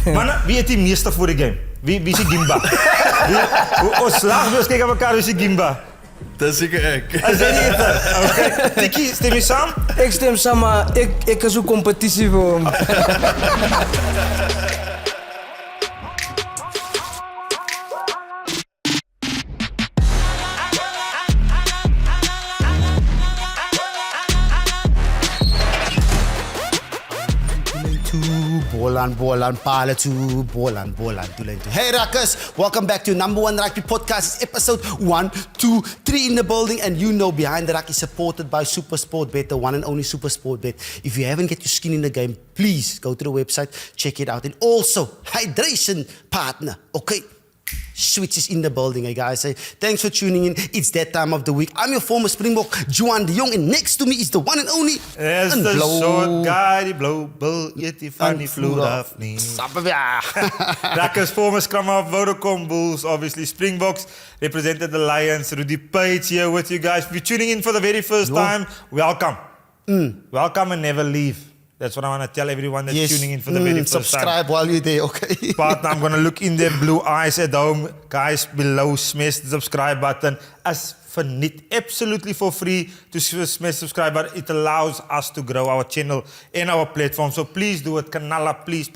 Mannen, wie het die meeste voor die game? Wie is die Gimba? Ons slag, we kijken elkaar, wie is die Gimba? Dat is zeker ik. Is dat niet het? Oké. Tiki, stem je samen? Ik stem samen, maar ik zoek competitie voor hem. Bolan, pala to Bolan, Tulentu. Hey Rakkers, welcome back to number one rugby podcast. It's episode 1, 2, 3 in the building, and you know Behind the Rack is supported by SuperSportBet, the one and only SuperSportBet. If you haven't get your skin in the game, please go to the website, check it out, and also hydration partner. Okay. Switch is in the building, hey guys. Hey, thanks for tuning in. It's that time of the week. I'm your former Springbok, Juan de Jong, and next to me is the one and only. There's the short guy, die blauw bil, eet die van die vloer af nie. Rakkers, former scrum half, Vodacom Bulls, obviously Springboks, represented the Lions. Rudy Page here with you guys. If you're tuning in for the very first time, welcome. Welcome and never leave. That's what I want to tell everyone that's tuning in for the very first time. Subscribe while you're there, okay? Partner, I'm going to look in their blue eyes at home. Guys, below, smash the subscribe button. As for net, absolutely for free to smash subscribe button. It allows us to grow our channel and our platform. So please do it. Kanala, please.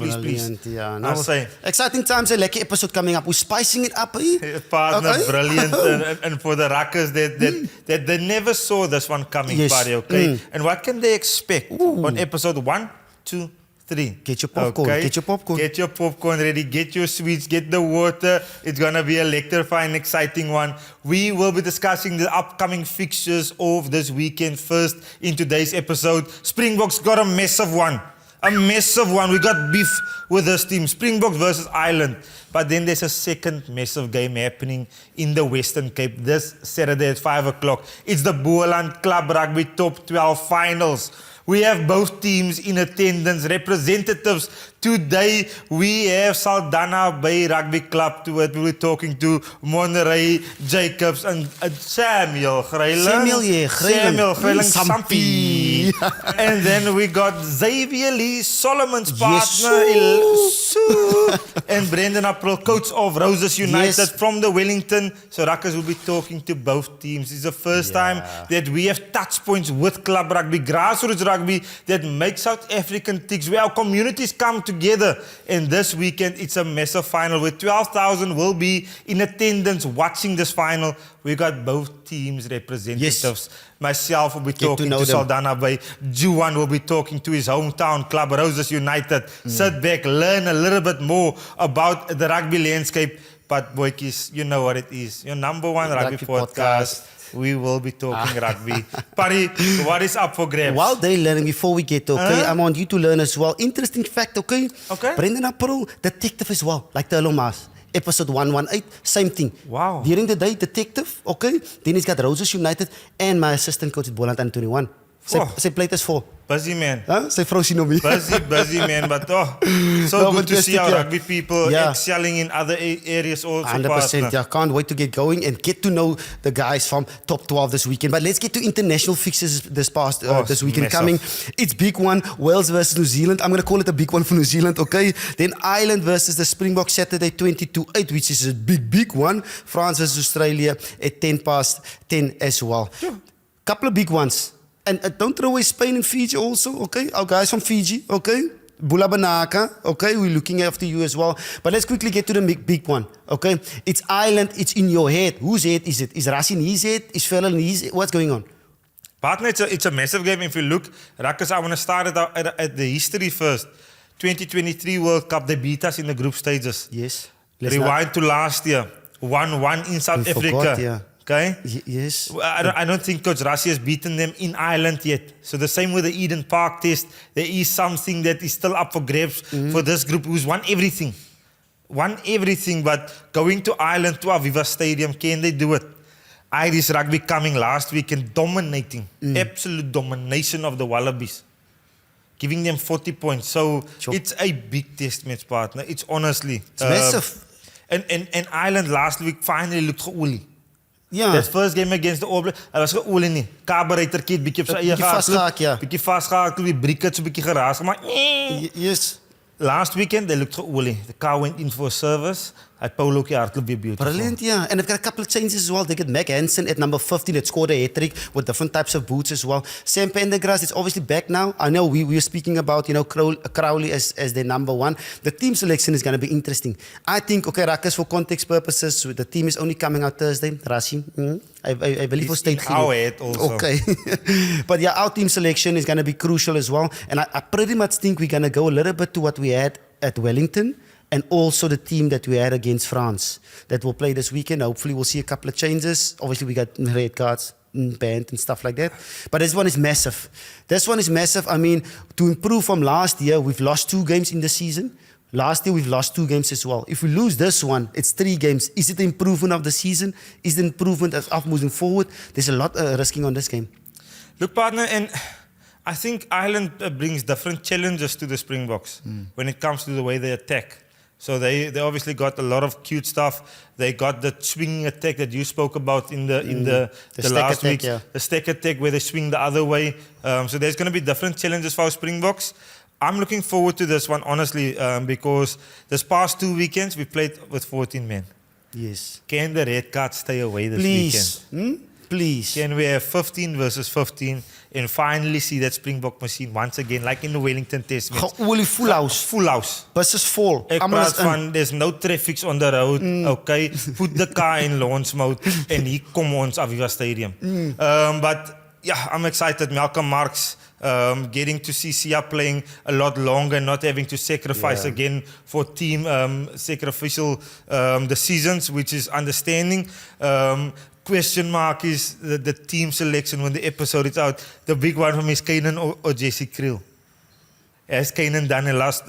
Yeah, I say. Exciting times, a lekker episode coming up. We're spicing it up, eh? Partner, okay. Brilliant. and for the Rakkers that they never saw this one coming, yes. buddy, okay? And what can they expect on episode 1, 2, 3? Get your popcorn. Okay? Get your popcorn. Get your popcorn ready. Get your sweets. Get the water. It's going to be a electrifying, exciting one. We will be discussing the upcoming fixtures of this weekend first in today's episode. Springboks got a massive one. A massive one. We got beef with this team. Springboks versus Ireland. But then there's a second massive game happening in the Western Cape this Saturday at 5 o'clock. It's the Boland Club Rugby Top 12 Finals. We have both teams in attendance, representatives. Today, we have Saldanha Bay Rugby Club to it. We'll be talking to Monterey Jacobs and Samuel Greyling. Samuel Greyling Sampie. And then we got Xavier Lee, Solomon's partner, and Brendan April, coach of Roses United from the Wellington. So Rakkers will be talking to both teams. It's the first time that we have touch points with club rugby, grassroots rugby, that makes South African ticks, where our communities come together. And this weekend, it's a massive final where 12,000 will be in attendance watching this final. We got both teams' representatives. Yes. Myself will be talking to Saldanha Bay. Juan will be talking to his hometown club, Roses United. Sit back, learn a little bit more about the rugby landscape. But boykies, you know what it is. Your number one rugby podcast. We will be talking rugby. Pari, what is up for grabs? While they're learning, before we get, okay, I want you to learn as well. Interesting fact, okay? Brendan April, detective as well, like the Alomas. Episode 118, same thing. Wow. During the day, detective, okay? Then he's got Roses United and my assistant coach at Boland and 21. Sy pleit is vol. Busy man. Sy vrou sien hom nie. Busy man, but so good to see our rugby people excelling in other areas also. 100%, yeah. Can't wait to get going and get to know the guys from Top 12 this weekend. But let's get to international fixtures this weekend massive. coming. It's big one, Wales versus New Zealand. I'm going to call it a big one for New Zealand, okay? Then Ireland versus the Springboks Saturday 20-8, which is a big one. France versus Australia at 10:10 as well. Couple of big ones. And don't throw away Spain and Fiji also, okay? Our guys from Fiji, okay? Bula Banaka, okay? We're looking after you as well. But let's quickly get to the big one, okay? It's Ireland, it's in your head. Whose head is it? Is Rassie in his head? Is Ferrell in his head? What's going on? Partner, it's a massive game. If you look, Rakkers, I want to start at the history first. 2023 World Cup, they beat us in the group stages. Yes. Rewind to last year. 1-1 in South Africa. Forgot, yeah. Okay? Yes. I don't think Coach Rassie has beaten them in Ireland yet. So the same with the Eden Park test. There is something that is still up for grabs for this group who's won everything. But going to Ireland, to Aviva Stadium, can they do it? Irish rugby coming last week and dominating. Absolute domination of the Wallabies. Giving them 40 points. So it's a big test match, partner. It's honestly. It's massive. And Ireland last week finally looked geolie. Ja. Dat first game against the All Blacks, hij was geolie nie. Kabereiterkiet, bietjie op sy eie vastgehaak, ja. Bietjie vastgehaak, die brieket so bietjie geraas, maar Yes. last weekend they looked geolie. The car went in for a service. Hy Paulo ke hardloop weer beautiful. Brilliant, yeah. And they've got a couple of changes as well. They get Mac Hansen at number 15 that scored a hat-trick with different types of boots as well. Sam Pendergrass is obviously back now. I know we were speaking about, Crowley as their number one. The team selection is going to be interesting. I think, okay, Rakas, for context purposes, the team is only coming out Thursday. Rashi, I believe for state in our head also. Okay. But yeah, our team selection is going to be crucial as well. And I pretty much think we're going to go a little bit to what we had at Wellington. And also the team that we had against France that will play this weekend. Hopefully we'll see a couple of changes. Obviously we got red cards, banned and stuff like that. But this one is massive. This one is massive. I mean, to improve from last year, we've lost 2 games in the season. Last year we've lost 2 games as well. If we lose this one, it's 3 games. Is it the improvement of the season? Is it the improvement of moving forward? There's a lot risking on this game. Look, partner, and I think Ireland brings different challenges to the Springboks when it comes to the way they attack. So they obviously got a lot of cute stuff. They got the swinging attack that you spoke about in the last attack, week. yeah. The stack attack where they swing the other way. So there's going to be different challenges for our Springboks. I'm looking forward to this one, honestly, because this past 2 weekends we played with 14 men. Yes. Can the red card stay away this Please. weekend? Please. Can we have 15 versus 15 and finally see that Springbok machine once again, like in the Wellington Test match? Geolie full house. Full house. Buses vol. Ek Almal praat is in. van, there's no traffic on the road, okay? Put the car in launch mode and hier kom ons Aviva Stadium. But yeah, I'm excited. Malcolm Marx getting to see Sia playing a lot longer, not having to sacrifice again for team sacrificial decisions, which is understanding. Question mark is the team selection when the episode is out. The big one for me is Keenan or Jesse Kriel. Has Keenan done enough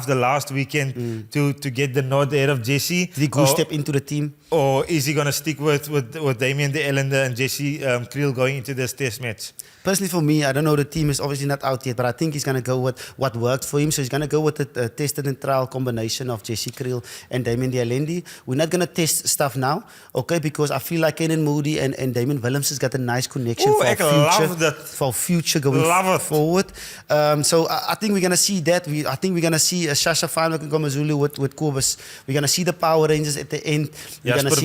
the last weekend to get the nod ahead of Jesse? Did he go step into the team? Or is he going to stick with Damien de Ellender and Jesse Kriel going into this test match? Personally, for me, I don't know. The team is obviously not out yet, but I think he's going to go with what worked for him. So he's going to go with the tested and trial combination of Jesse Kriel and Damien de Allende. We're not going to test stuff now, okay? Because I feel like Kenan Moody and Damon Willems has got a nice connection for future going forward. So I think we're going to see that. I think we're going to see Shasha Feinberg and Gomazulu with Kobus. We're going to see the Power Rangers at the end. Jasper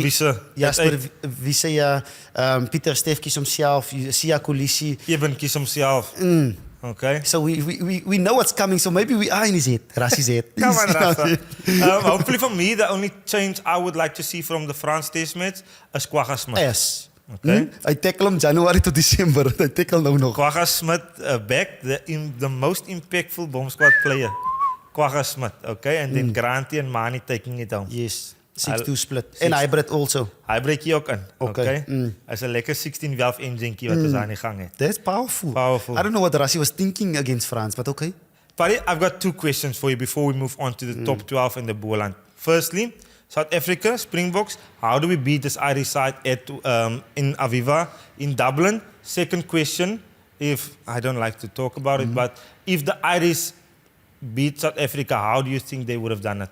Wiese, yeah. Pieter Stefkies himself, Sia Kolisi. Even kies himself. Okay. So we know what's coming, so maybe we are in his head, Rassi's head. Come on, Rasta. Hopefully for me, the only change I would like to see from the France test match is Kwagga Smith. Yes. Okay. I tackle him January to December. I tackle nou nog. Kwagga Smith back, the most impactful bomb squad player. Kwagga Smith, okay? And then Granty and Mani taking it home. Yes. 6-2 split. En hybrid also. Hybrid hier ook in. Okay. Is 'n lekker 16-valve engine wat ons aan die gang het. That's powerful. Powerful. I don't know what Rassi was thinking against France, but okay. Buddy, I've got 2 questions for you before we move on to the top 12 in the Boland. Firstly, South Africa, Springboks, how do we beat this Irish side in Aviva, in Dublin? Second question, if I don't like to talk about it, but if the Irish beat South Africa, how do you think they would have done it?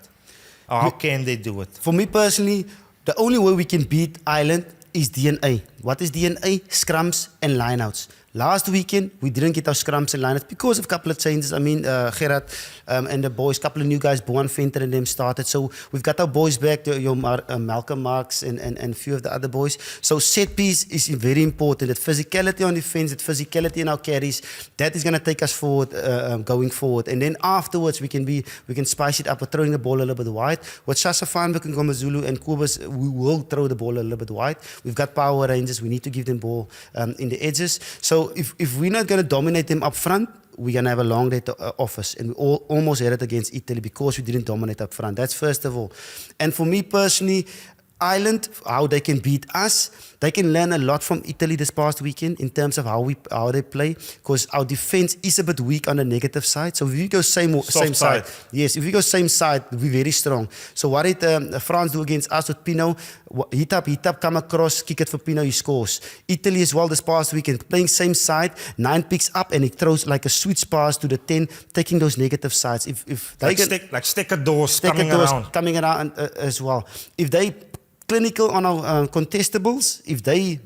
Or how can they do it? For me personally, the only way we can beat Ireland is DNA. What is DNA? Scrums and lineouts. Last weekend, we didn't get our scrums and lineouts because of a couple of changes. I mean, Gerard and the boys, a couple of new guys, Boan Venter and them started. So we've got our boys back, Malcolm Marx and a few of the other boys. So set piece is very important. That physicality on defense, that physicality in our carries, that is going to take us forward, going forward. And then afterwards, we can spice it up with throwing the ball a little bit wide. With Shasha Feinberg and Gomazulu and Kobus, we will throw the ball a little bit wide. We've got Power Rangers. We need to give them ball in the edges. So if we're not going to dominate them up front, we're going to have a long day to office. And we almost had it against Italy because we didn't dominate up front. That's first of all. And for me personally, Ireland, how they can beat us, they can learn a lot from Italy this past weekend in terms of how they play, because our defense is a bit weak on the negative side. So if we go same side, yes, if we go same side, we're very strong. So what did France do against us with Pino? Hit up, come across, kick it for Pino, he scores. Italy as well this past weekend, playing same side, 9 picks up and he throws like a switch pass to the 10, taking those negative sides. If they like sticker doors coming around as well. If they clinical on our contestables, if they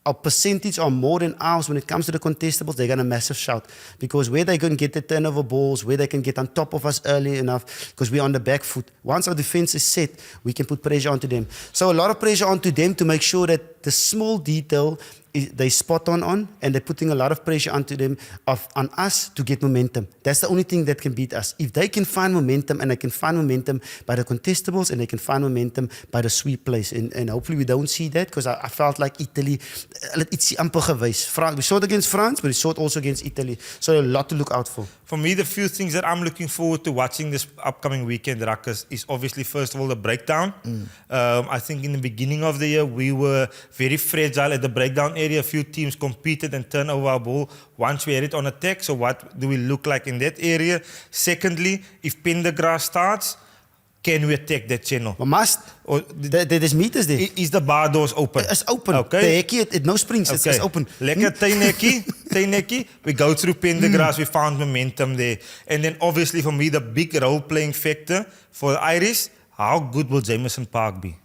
our percentage are more than ours when it comes to the contestables, they're going to massive shout. Because where they can get the turnover balls, where they can get on top of us early enough, because we're on the back foot. Once our defense is set, we can put pressure onto them. So a lot of pressure onto them to make sure that the small detail they spot on, and they're putting a lot of pressure onto them on us to get momentum. That's the only thing that can beat us. If they can find momentum, and they can find momentum by the contestables, and they can find momentum by the sweep plays, and hopefully we don't see that, because I felt like Italy, it's amper gewys. We saw it against France, but we saw it also against Italy. So a lot to look out for. For me, the few things that I'm looking forward to watching this upcoming weekend, Ruckus, is obviously, first of all, the breakdown. I think in the beginning of the year, we were very fragile at the breakdown area. A few teams competed and turned over our ball once we had it on attack. So what do we look like in that area? Secondly, if Pendergrass starts, can we attack that channel? We must. Or There's meters there. is the bar doors open? It's open. Okay. The hekkie, it no springs. It's open. Lekker tuinhekkie. We go through Pendergrass. We found momentum there. And then obviously for me, the big role-playing factor for the Irish, how good will Jameson Park be?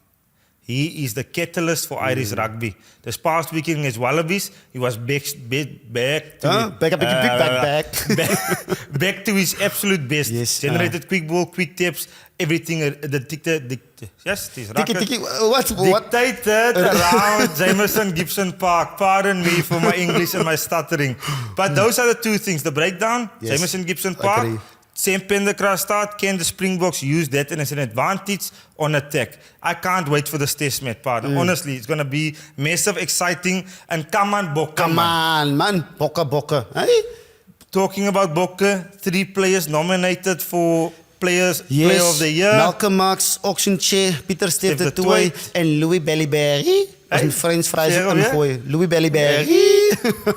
He is the catalyst for Irish rugby. This past weekend against Wallabies, he was back to his absolute best. Yes, Generated quick ball, quick taps, everything. Yes, it is Tiki, what? Dictated around Jameson Gibson Park. Pardon me for my English and my stuttering. But those are the two things. The breakdown, Yes, Jameson Gibson Park. agree. Same Pendergrass start, can the Springboks use that as an advantage on attack? I can't wait for this test match, partner. Honestly, it's going to be massive, exciting. And come on, Bokke. Come on, man. Bokke. Hey? Talking about Bokke, 3 players nominated for Player of the Year. Malcolm Marx, Auction Chair, Pieter Stef de Tooy en Louis Bellyberry. As in French fries zeg ook hem, ingooien. Louis Bellyberry.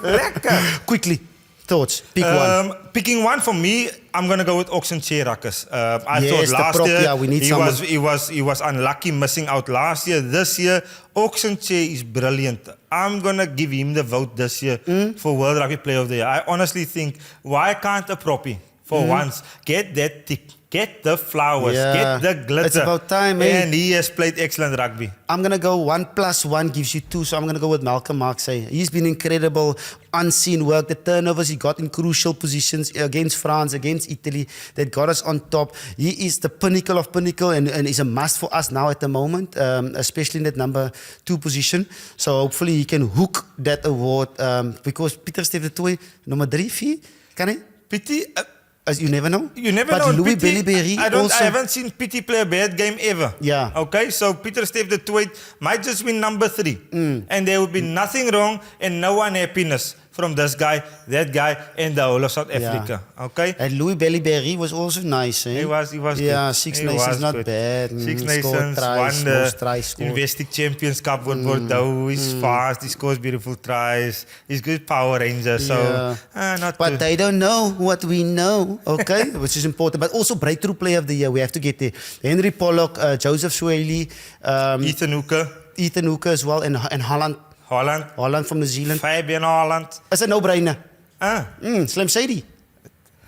Lekker. Quickly. Thoughts. Pick one. Picking one for me, I'm going to go with Auction Chair, Ruckus. I Yes, thought the last prop, year yeah, we need he was unlucky missing out last year. This year, Auction Chair is brilliant. I'm going to give him the vote this year for World Rugby Player of the Year. I honestly think, why can't a proppie for once get that tick? Get the flowers, Yeah. get the glitter. It's about time, eh? And he has played excellent rugby. I'm going to go 1 + 1 gives you 2. So I'm going to go with Malcolm Marx. He's been incredible, unseen work. The turnovers he got in crucial positions against France, against Italy, that got us on top. He is the pinnacle of pinnacle and is a must for us now at the moment, especially in that number 2 position. So hopefully he can hook that award because Pieter Stef de Tooy, number 3, 4, kan hy? Pity, As you never know. you never but know. Louis Pity, Bellyberry I also. haven't seen Pity play a bad game ever. Yeah. Okay, so Pieter Stef de Tooy might just win number 3. And there would be nothing wrong and no unhappiness from this guy, that guy, and the whole of South Africa. Okay? And Louis Bellyberry was also nice. Eh? He was Yeah, good. 6 He Nations was not good. bad. 6 Scored Nations tries, won most the tries scored. Investing Champions Cup with Bordeaux. He's fast, he scores beautiful tries. He's good Power Ranger. So, not But too. they don't know what we know, okay? Which is important. But also Breakthrough Player of the Year, we have to get there. Henry Pollock, Joseph Swaley, Ethan Hooker as well, and Holland Holland, from New Zealand. Fabian Holland. It's a no-brainer. Ah. Slim Shady.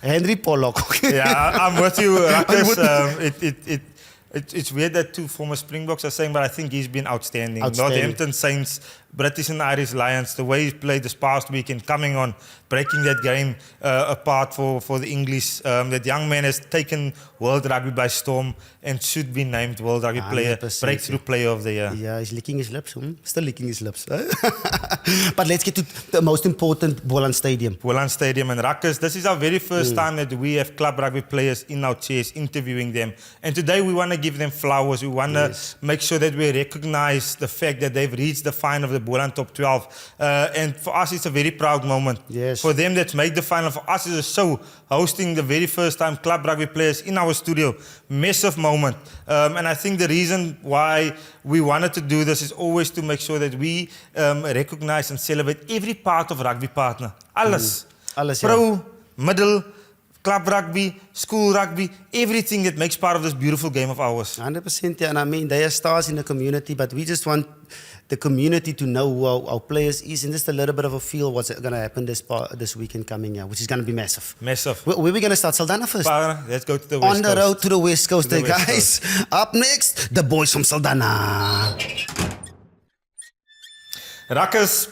Henry Pollock. Okay? Yeah, I'm with you, Ruckus. It's weird that 2 former Springboks are saying, but I think he's been outstanding. Northampton Saints, British and Irish Lions, the way he played this past weekend, coming on, breaking that game apart for the English. That young man has taken World Rugby by storm and should be named World Rugby Player, 100%, Breakthrough Player of the Year. Yeah, he's licking his lips. Still licking his lips. But let's get to the most important, Boland Stadium. Boland Stadium and Ruckus. This is our very first time that we have club rugby players in our chairs interviewing them. And today we want to give them flowers. We want to make sure that we recognize the fact that they've reached the final of the Boland Top 12. And for us, it's a very proud moment. Yes. For them that's made the final, for us, it's a show hosting the very first time club rugby players in our studio. Massive moment. And I think the reason why we wanted to do this is always to make sure that we recognize and celebrate every part of rugby, partner. Alles. Alles, ja. Pro, middle, club rugby, school rugby, everything that makes part of this beautiful game of ours. 100%, yeah. And I mean, they are stars in the community, but we just want the community to know who our players is, and just a little bit of a feel what's going to happen this weekend coming here, which is going to be massive. Massive. Where are we going to start? Saldanha first? Partner, let's go to the West On the Coast. road to the West Coast, To the West guys. Up next, the boys from Saldanha. Ruckus,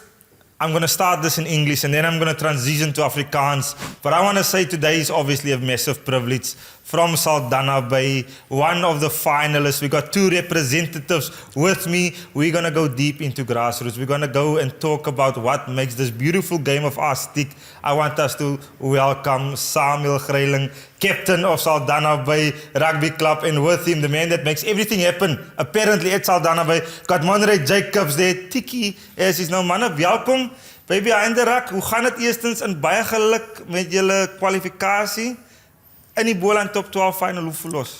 I'm going to start this in English and then I'm going to transition to Afrikaans. But I want to say today is obviously a massive privilege. From Saldanha Bay, one of the finalists. We got 2 representatives with me. We're going to go deep into grassroots. We're going to go and talk about what makes this beautiful game of ours tick. I want us to welcome Samuel Greiling, captain of Saldanha Bay Rugby Club, and with him, the man that makes everything happen, apparently at Saldanha Bay. Got Monterey Jacobs there, Tikkie, as is nou manne, welkom by Behind the Ruck. Hoe gaan het eerstens en baie geluk met julle kwalifikasie? In die Boland Top 12 final, hoe verlos?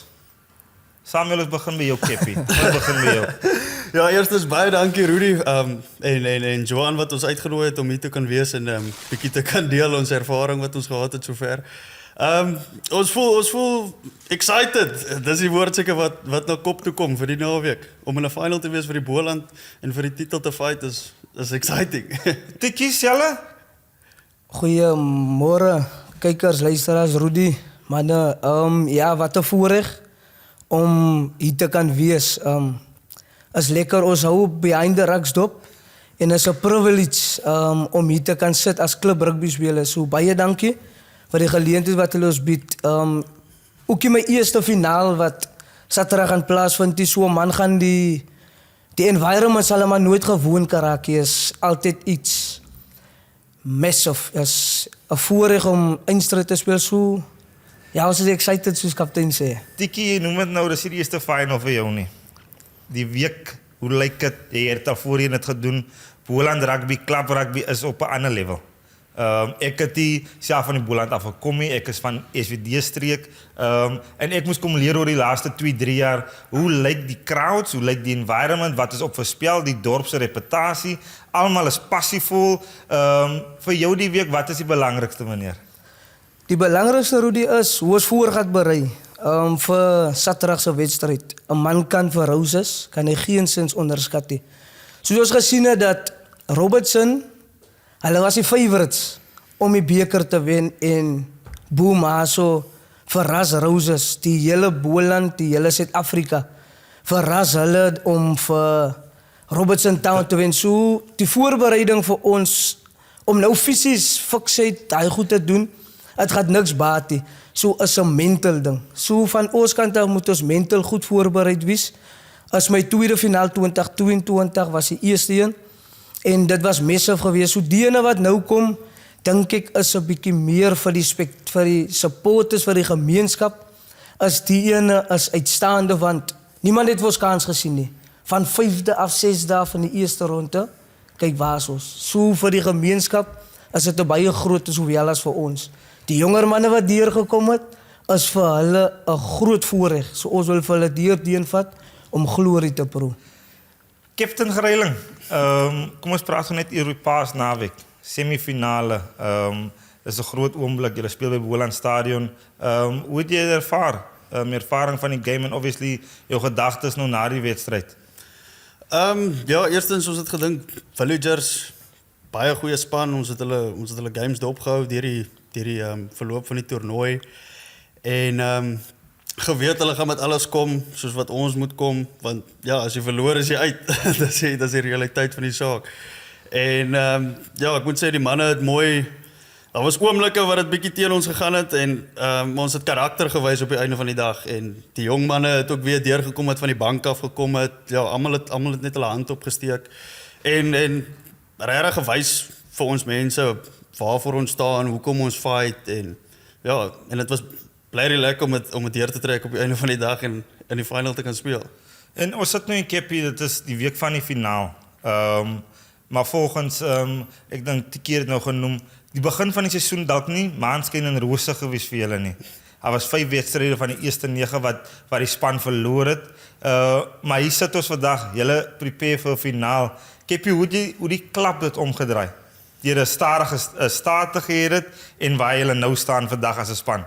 Samuel, ons begin by jou, Keppie. Ons begin by jou. Ja, eerstens baie dankie Rudy en Johan wat ons uitgenooi het om hier te kan wees en bietjie te kan deel ons ervaring wat ons gehad het sover. Ons voel excited. Dis die woord seker wat na kop toe kom vir die naweek. Om in 'n final te wees vir die Boland en vir die titel te fight is exciting. Tikkie, julle? Goeiemôre, kykers, luisteraars, Rudy. Manne, ja, wat 'n voorreg om hier te kan wees. Is lekker, ons hou Behind the Rucks dop en is 'n privilege om hier te kan sit as klub rugby speler. So baie dankie vir die geleentheid wat hulle ons bied. Ook in my eerste finaal wat Saterdag gaan plaasvind, so man gaan die environment sal maar nooit gewoon kan raak. Is altyd iets massive. Is 'n voorreg om eindstryd te speel. So ja, ons is excited soos kaptein sê. Tikkie, jy noem het nou, dis die eerste final vir jou nie. Die week, hoe lyk het? Jy het al voorheen het gedoen. Boland Rugby, Club Rugby is op 'n ander level. Ek het die self van die Boland afgekom, ek is van SVD streek. En ek moes kom leer oor die laaste 2-3 jaar. Hoe lyk die crowds, hoe lyk die environment, wat is op verspel, die dorp se reputasie. Almal is passievol. Vir jou die week, wat is die belangrikste, meneer? Die belangrikste, Rudy, is hoe ons voorgat berei vir Saterdag se wedstryd. 'n Man kan vir Roses, kan hy geensins onderskat nie. Soos ons gesien het dat Robertson, hulle was die favorites om die beker te wen en boom, so verras Roses, die hele Boland, die hele Suid-Afrika, verras hulle om vir Robertson Town te wen. So die voorbereiding vir ons om nou fisies fiksheid daai goed te doen, het gaat niks baat nie. So is 'n mental ding. So van ons kant af moet ons mental goed voorbereid wees. As my tweede finaal 2022 was die eerste een en dit was massive geweest. So die ene wat nou kom, dink ek is 'n bietjie meer vir die supporters, vir die gemeenskap. As die ene is uitstaande want niemand het ons kans gesien nie. Van 5de af 6de van die eerste ronde, kyk waar is ons. So vir die gemeenskap is dit 'n baie groot sowel as vir ons. Die jonger manne wat deurgekom het, is vir hulle 'n groot voorreg. So ons wil vir hulle deurvat om glorie te proe. Captain Greiling, kom ons praat net oor die paas naweek. Semifinale, dis 'n groot oomblik. Julle speel by Boland Stadion. Hoe het jy ervaar? Ervaring van die game en obviously jou gedagtes nou na die wedstryd. Ja, eerstens ons het gedink Villagers, baie goeie span. Ons het hulle games dopgehou deur die verloop van die toernooi. En geweet hulle gaan met alles kom soos wat ons moet kom, want ja, as jy verloor is jy uit. Dis die realiteit van die saak. En ja, ek moet sê die manne het mooi. Daar was oomblikke wat dit bietjie teen ons gegaan het en ons het karakter gewys op die einde van die dag en die jong manne het ook weer deurgekom het van die bank af gekom het. Ja, almal het net hulle hand opgesteek en regtig gewys vir ons mense waarvoor ons staan, hoekom ons fight en ja, en dit was bly lekker om het deur te trek op die einde van die dag en in die final te kan speel. En ons sit nou in Keppie, dit is die week van die finaal. Maar volgens ek dink die keer het nou genoem, die begin van die seisoen dalk nie maanskyn en rose gewees vir julle nie. Daar was 5 wedstryde van die eerste 9 wat die span verloor het. Maar hier sit ons vandag, julle prepare vir 'n finaal. Keppie, hoe die klap dit omgedraai? Deur 'n statigheid het en waar julle nou staan vandag as 'n span.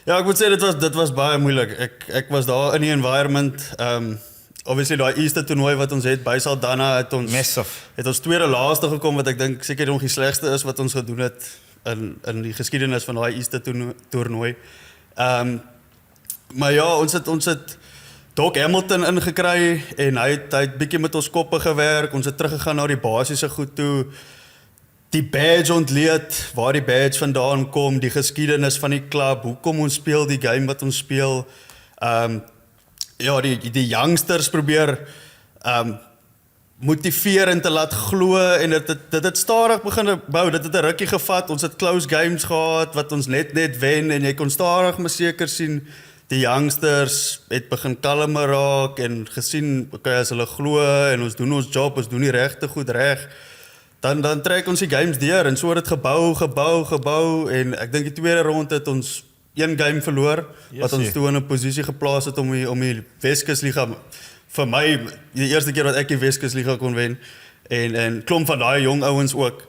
Ja, ek moet sê dit was baie moeilik. Ek was daar in die environment. Obviously daai eerste toernooi wat ons het by Saldanha het ons tweede laaste gekom wat ek dink seker nog die slegste is wat ons gedoen het in die geskiedenis van daai eerste toernooi. Maar ja, ons het Doc Hamilton ingekry en hy het bietjie met ons koppe gewerk. Ons het teruggegaan na die basiese goed toe. die badge ontleed, waar die badge vandaan kom, die geskiedenis van die klub, hoekom ons speel die game wat ons speel. Ja, die youngsters probeer motiveer en te laat glo en dit het stadig begin bou. Dit het 'n rukkie gevat. Ons het close games gehad wat ons net wen en jy kon stadig maar seker sien die youngsters het begin kalmer raak en gesien okay, as hulle glo en ons doen ons job, ons doen die regte goed reg. Dan trek ons die games deur en so het dit gebou en ek dink die tweede ronde het ons een game verloor wat ons toe in 'n posisie geplaas het om die Weskusliga vir my die eerste keer wat ek die Weskusliga kon wen en klomp van daai jong ouens ook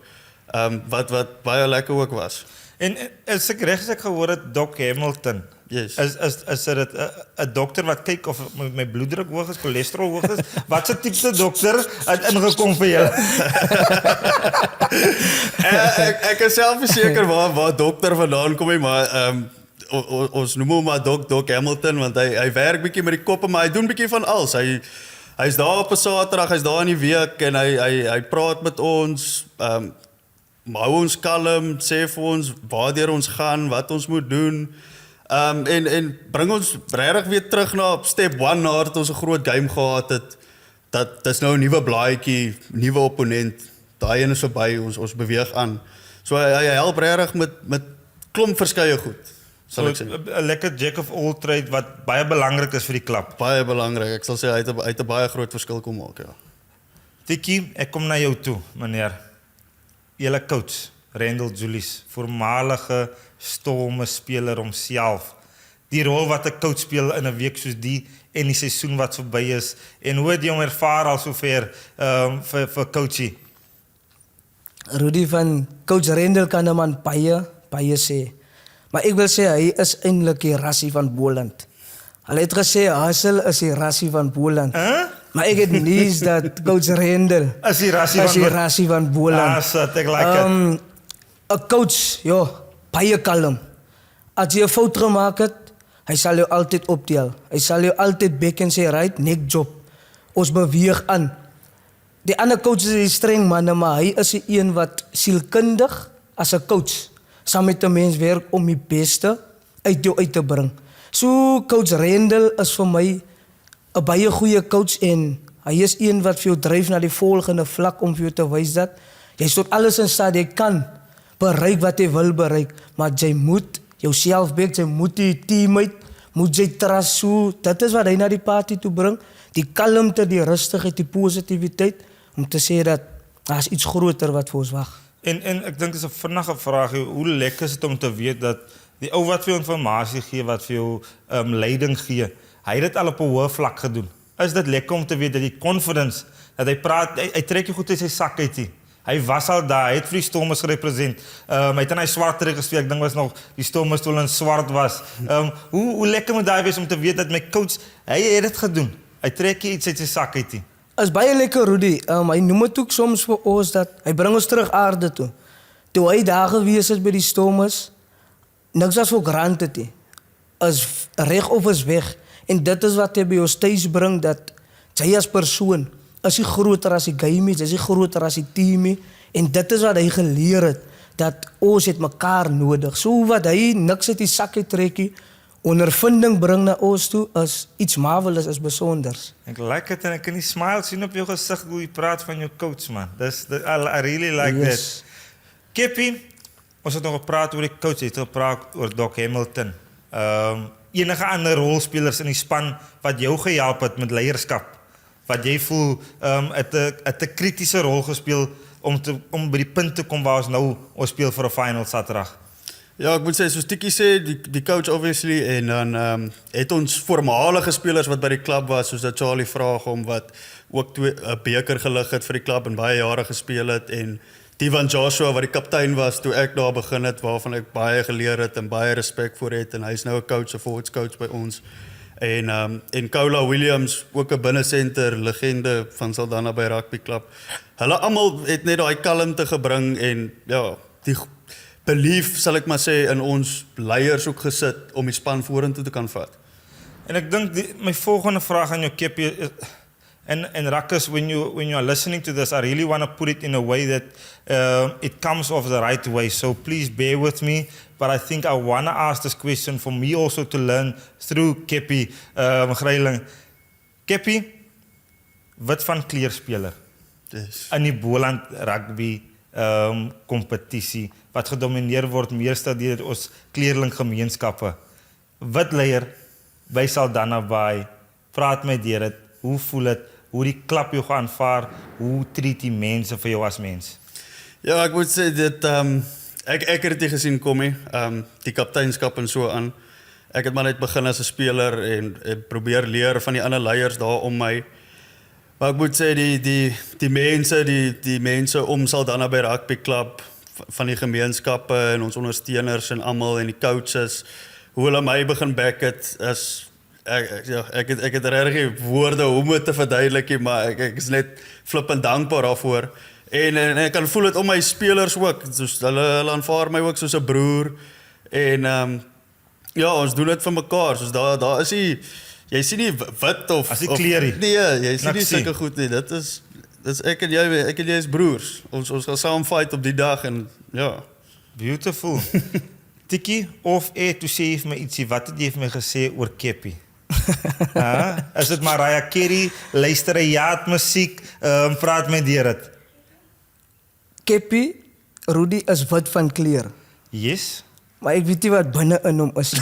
wat baie lekker ook was. En as ek reg gehoor het Doc Hamilton. Yes. Is dit 'n dokter wat kyk of my bloeddruk hoog is, cholesterol hoog is? Wat se tipe dokter het ingekom vir julle? Ek is self seker waar dokter vandaan kom nie, maar ons noem hom maar Doc Hamilton want hy werk bietjie met die koppe, maar hy doen bietjie van alles. Hy's daar op 'n Saterdag, hy's daar in die week en hy praat met ons, hou ons kalm, sê vir ons waardeur ons gaan, wat ons moet doen. En bring ons regtig weer terug na step 1 nadat ons 'n groot game gehad het. Dat dis nou 'n nuwe blaadjie, nuwe opponent. Daai een is verby, ons beweeg aan. So hy help regtig met klomp verskeie goed. Sal ek sê. 'n lekker jack of all trade wat baie belangrik is vir die klub. Baie belangrik. Ek sal sê hy het 'n baie groot verskil kom maak, ja. Tikkie, ek kom na jou toe, meneer. Julle coach, Randall Julius, voormalige Storme speler homself. Die rol wat 'n coach speel in 'n week soos die en die seisoen wat verby is. En hoe het jy hom ervaar al sover vir coachie? Rudy van coach Rendel kan 'n man baie sê. Maar ek wil sê hy is eintlik die rassie van Boland. Hulle het gesê Hassel is die rassie van Boland. Maar ek het nuus dat coach Rendel Is die rassie is van die rassie van Boland. Sat, ek like it. 'n coach, ja, baie kalm. As jy 'n fout gemaak het, hy sal jou altyd optel. Hy sal jou altyd back en sê right, next job. Ons beweeg aan. Die ander coaches is die streng manne, maar hy is die een wat sielkundig as 'n coach saam met 'n mens werk om die beste uit jou uit te bring. So coach Rendel is vir my 'n baie goeie coach en hy is een wat vir jou dryf na die volgende vlak om vir jou te wys dat jy tot alles in staat, jy kan bereik wat jy wil bereik, maar jy moet jouself back, jy moet die teammate, moet jy trust, so dit is wat hy na die party toe bring, die kalmte, die rustigheid, die positiwiteit, om te sê dat daar is iets groter wat vir ons wag. En ek dink dis 'n vinnige vraag, hoe lekker is dit om te weet dat die ou wat vir jou inligting gee, wat vir jou leiding gee, hy het dit al op 'n hoë vlak gedoen. Is dit lekker om te weet dat die confidence, dat hy praat, hy trek jy goed uit sy sak uit nie. Hy was al daar, hy het vir die Stormers gerepresent. Hy het in hy swart trek gespeel, ek dink was nog die Stormers toe in swart was. Hoe lekker moet daai wees om te weet dat my coach, hy het dit gedoen. Hy trek iets uit sy sak uit nie. Is baie lekker Rudy. Hy noem dit ook soms vir ons dat hy bring ons terug aarde toe. Toe hy daar gewees het by die Stormers, niks was vir granted nie. Is reg of is weg. En dit is wat hy by ons tuis bring, dat jy as persoon is hy groter as die game, is hy groter as die team, en dit is wat hy geleer het, dat ons het mekaar nodig. So wat hy niks uit die sak uittrek, ondervinding bring na ons toe, is iets marvelous, is besonders. Ek like dit en ek kan die smile sien op jou gesig hoe jy praat van jou coach, man. I really like that. Kippie, ons het nog gepraat oor die coach, het gepraat oor Doc Hamilton. Enige ander rolspelers in die span wat jou gehelp het met leierskap, wat jy voel het 'n kritiese rol gespeel om by die punt te kom waar ons speel vir 'n final Saterdag. Ja, ek moet sê, soos Tikkie sê, die coach obviously, en dan het ons voormalige spelers wat by die klub was, soos dat Charlie Vraagom, wat ook 'n beker gelig het vir die klub en baie jare gespeel het, en Divan Joshua, wat die kaptein was toe ek daar begin het, waarvan ek baie geleer het en baie respek voor het, en hy is nou 'n coach, 'n forwards coach by ons. En Koula Williams, ook 'n binnensenter, legende van Saldanha by rugby klub. Hulle almal het net daai kalmte gebring en ja, die belief, sal ek maar sê, in ons leiers ook gesit om die span vorentoe te kan vat. En ek dink my volgende vraag aan jou Kippie, And Ruckus, when you are listening to this, I really want to put it in a way that it comes off the right way. So please bear with me. But I think I want to ask this question for me also to learn through Keppie Greiling. Keppie, wat van kleerspeler? Yes. In die Boland rugby kompetisie wat gedomineer word meestal deur ons kleerlinggemeenskappe. Wat leier by Saldanha Bay? Praat my deur dit. Hoe voel dit? Hoe die klap jou aanvaar? Hoe treat die mense vir jou as mens? Ja, ek moet sê dit ek het dit gesien kom nie. Die kapteinskap en so aan. Ek het maar net begin as 'n speler en probeer leer van die ander leiers daar om my. Maar ek moet sê die mense om Saldanha Bay Rugby Club van die gemeenskappe en ons ondersteuners en almal en die coaches, hoe hulle my begin back het is ek het regtig woorde hoe om dit te verduidelik nie, maar ek is net flippend dankbaar daarvoor. En ek kan voel dit om my spelers ook. Dus hulle aanvaar my ook soos 'n broer en ja, ons doen dit vir mekaar. Soos daar is jy sien nie wit of As die kleerie. Nee, jy sien nie Niks sien. sulke goed nie. Dit is ek en jy is broers. Ons gaan saam fight op die dag en ja. Beautiful. Tikkie, of toe sê jy vir my ietsie, wat het jy vir my gesê oor Keppie? Is dit Mariah Carey, luister jy jaat musiek, praat my deur dit. Keppie, Rudy is wit van kleur. Yes. Maar ek weet nie wat binne in hom is.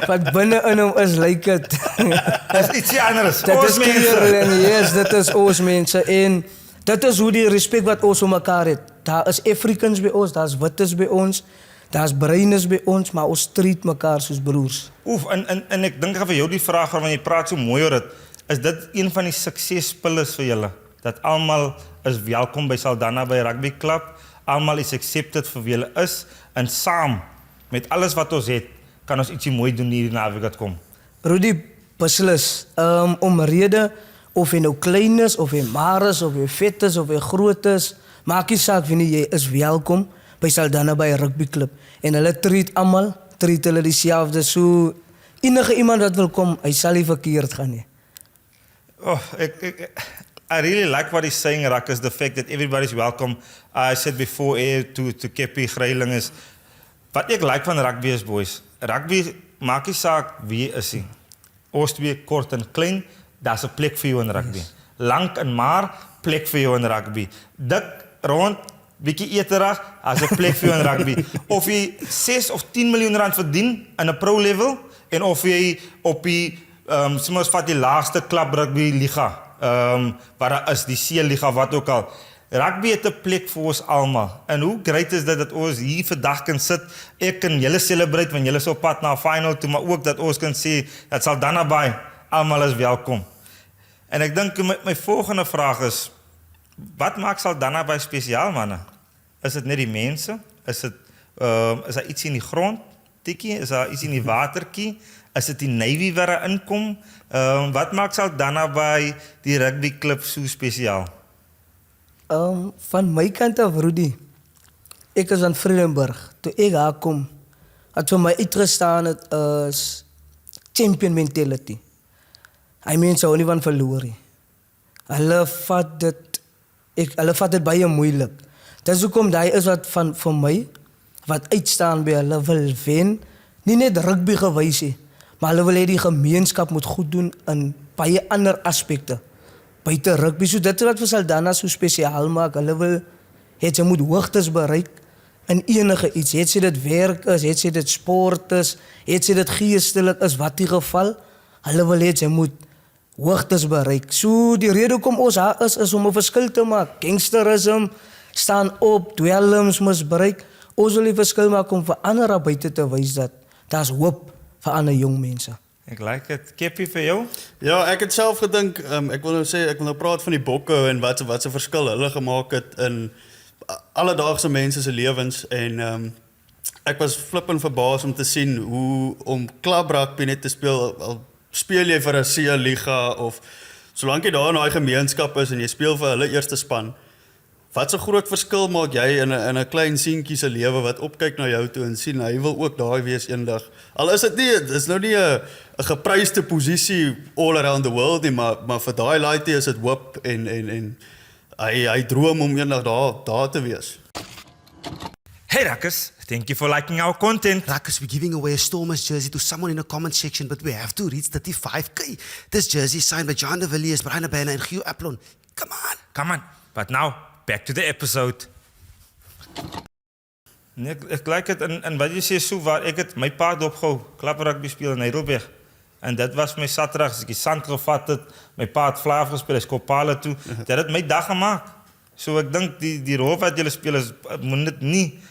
Wat binne in hom is, lyk dit. Is ietsie anders. Dit Ons is mense. kleur en yes, dit is ons mense en dit is hoe die respek wat ons om mekaar het. Daar is Africans by ons, daar's wites by ons, daar's bruines by ons, maar ons treat mekaar soos broers. Oef, en ek dink vir jou die vraag want jy praat so mooi oor dit. Is dit een van die suksespillers vir julle? Dat almal is welkom by Saldanha Bay Rugby Club. Almal is accepted vir wie hulle is en saam met alles wat ons het, kan ons ietsie mooi doen hier in Navigat kom. Rudy, beslis, omrede of jy nou klein is, of jy maar is, of jy vet is, of jy groot is, maak nie saak wie nie, jy is welkom by Saldanha Bay Rugby Club. En hulle treat hulle dieselfde, so enige iemand wat wil kom, hy sal nie verkeerd gaan nie. Oh, I really like what he's saying, Ruckus, the fact that everybody's welcome. I said before to Keppie Greiling is, wat ek like van rugby is, boys, rugby maak nie saak wie is hy. Ons twee kort en klein, daar's 'n plek vir jou in rugby. Yes. Lank en maar, plek vir jou in rugby. Dik, rond, bietjie eterig, as 'n plek vir jou in rugby. Of jy 6 of 10 miljoen rand verdien in 'n pro level en of jy op die soms vat die laagste klub rugby liga, waar daar is die C-liga wat ook al. Rugby het 'n plek vir ons almal. En hoe great is dit dat ons hier vandag kan sit, ek kan julle celebrate want julle is op pad na 'n final toe, maar ook dat ons kan sê dat Saldanha Bay almal is welkom. En ek dink my volgende vraag is, wat maak Saldanha Bay spesiaal, manne? Is dit net die mense? Is daar iets in die grond? Tikkie, is daar iets in die watertjie? Is dit die Navy waar daar inkom? Wat maak Saldanha Bay die rugby klub so spesiaal? Van my kant af, Rudy, ek is aan Vredenburg. Toe ek daar kom, het vir my uitgestaan het as champion mentality. Hy mense hou nie van verloor nie. Hulle vat dit baie moeilik. Dis hoekom daai is wat van vir my wat uitstaan by hulle wil wen, nie net rugby gewys nie, maar hulle wil hê die gemeenskap moet goed doen in baie ander aspekte. Buite rugby, so dit is wat vir Saldanha so spesiaal maak. Hulle wil hê jy moet hoogtes bereik in enige iets. Het sy dit werk is, het sy dit sport is, het sy dit geestelik is, wat die geval, hulle wil hê jy moet hoogtes bereik. So die rede hoekom ons daar is om 'n verskil te maak. Gangsterism, staan op, dwelms misbruik. Ons wil die verskil maak om vir ander buite te wys dat daar's hoop vir ander jong mense. Ek like dit. Keppie vir jou? Ja, ek het self gedink, ek wil nou praat van die bokke en wat se verskil hulle gemaak het in alledaagse mense se lewens en ek was flippend verbaas om te sien hoe om club rugby net te speel, al speel jy vir 'n C-liga of solank jy daar in daai gemeenskap is en jy speel vir hulle eerste span, wat 'n groot verskil maak jy in 'n klein seentjie se lewe wat opkyk na jou toe en sien hy wil ook daai wees eendag. Al is dit is nou nie 'n gepryste posisie all around the world nie, maar vir daai laaitie is dit hoop en hy droom om eendag daar te wees. Hey Rakus, thank you for liking our content. Rakus, we're giving away a Stormers jersey to someone in the comment section, but we have to reach 35k. This jersey is signed by John de Villiers, Brian Abena, and Hugh Aplon. Come on. But now, back to the episode. Nee, ek like het, en wat jy sê so waar, ek het my pa opgehou, klap rugby speel in Heidelberg. En dit was my Saterdag, as ek die sand gevat het, my pa het fly afgespeel, hy skop pale toe, dit het my dag gemaakt. So ek dink die rol wat julle speel is, moet dit nie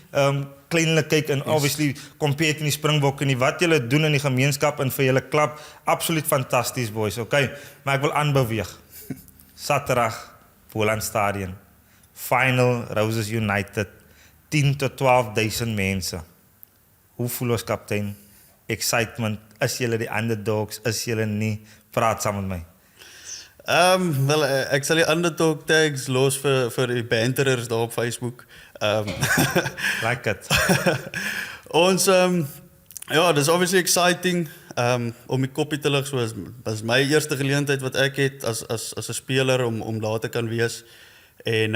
kleinlik kyk en obviously compete in die Springbokke nie. Wat julle doen in die gemeenskap en vir julle klub, absoluut fantasties boys, okay? Maar ek wil aanbeweeg. Saterdag, Boland Stadion, final Roses United, 10 tot 12.000 mense. Hoe voel ons kaptein? Excitement, is julle die underdogs, is julle nie? Praat saam met my. Wel, ek sal die underdog tags los vir die banterers daar op Facebook. Like it. Ons, ja, dis obviously exciting, om die koppie te lig, so is my eerste geleentheid wat ek het as 'n speler om daar te kan wees. En,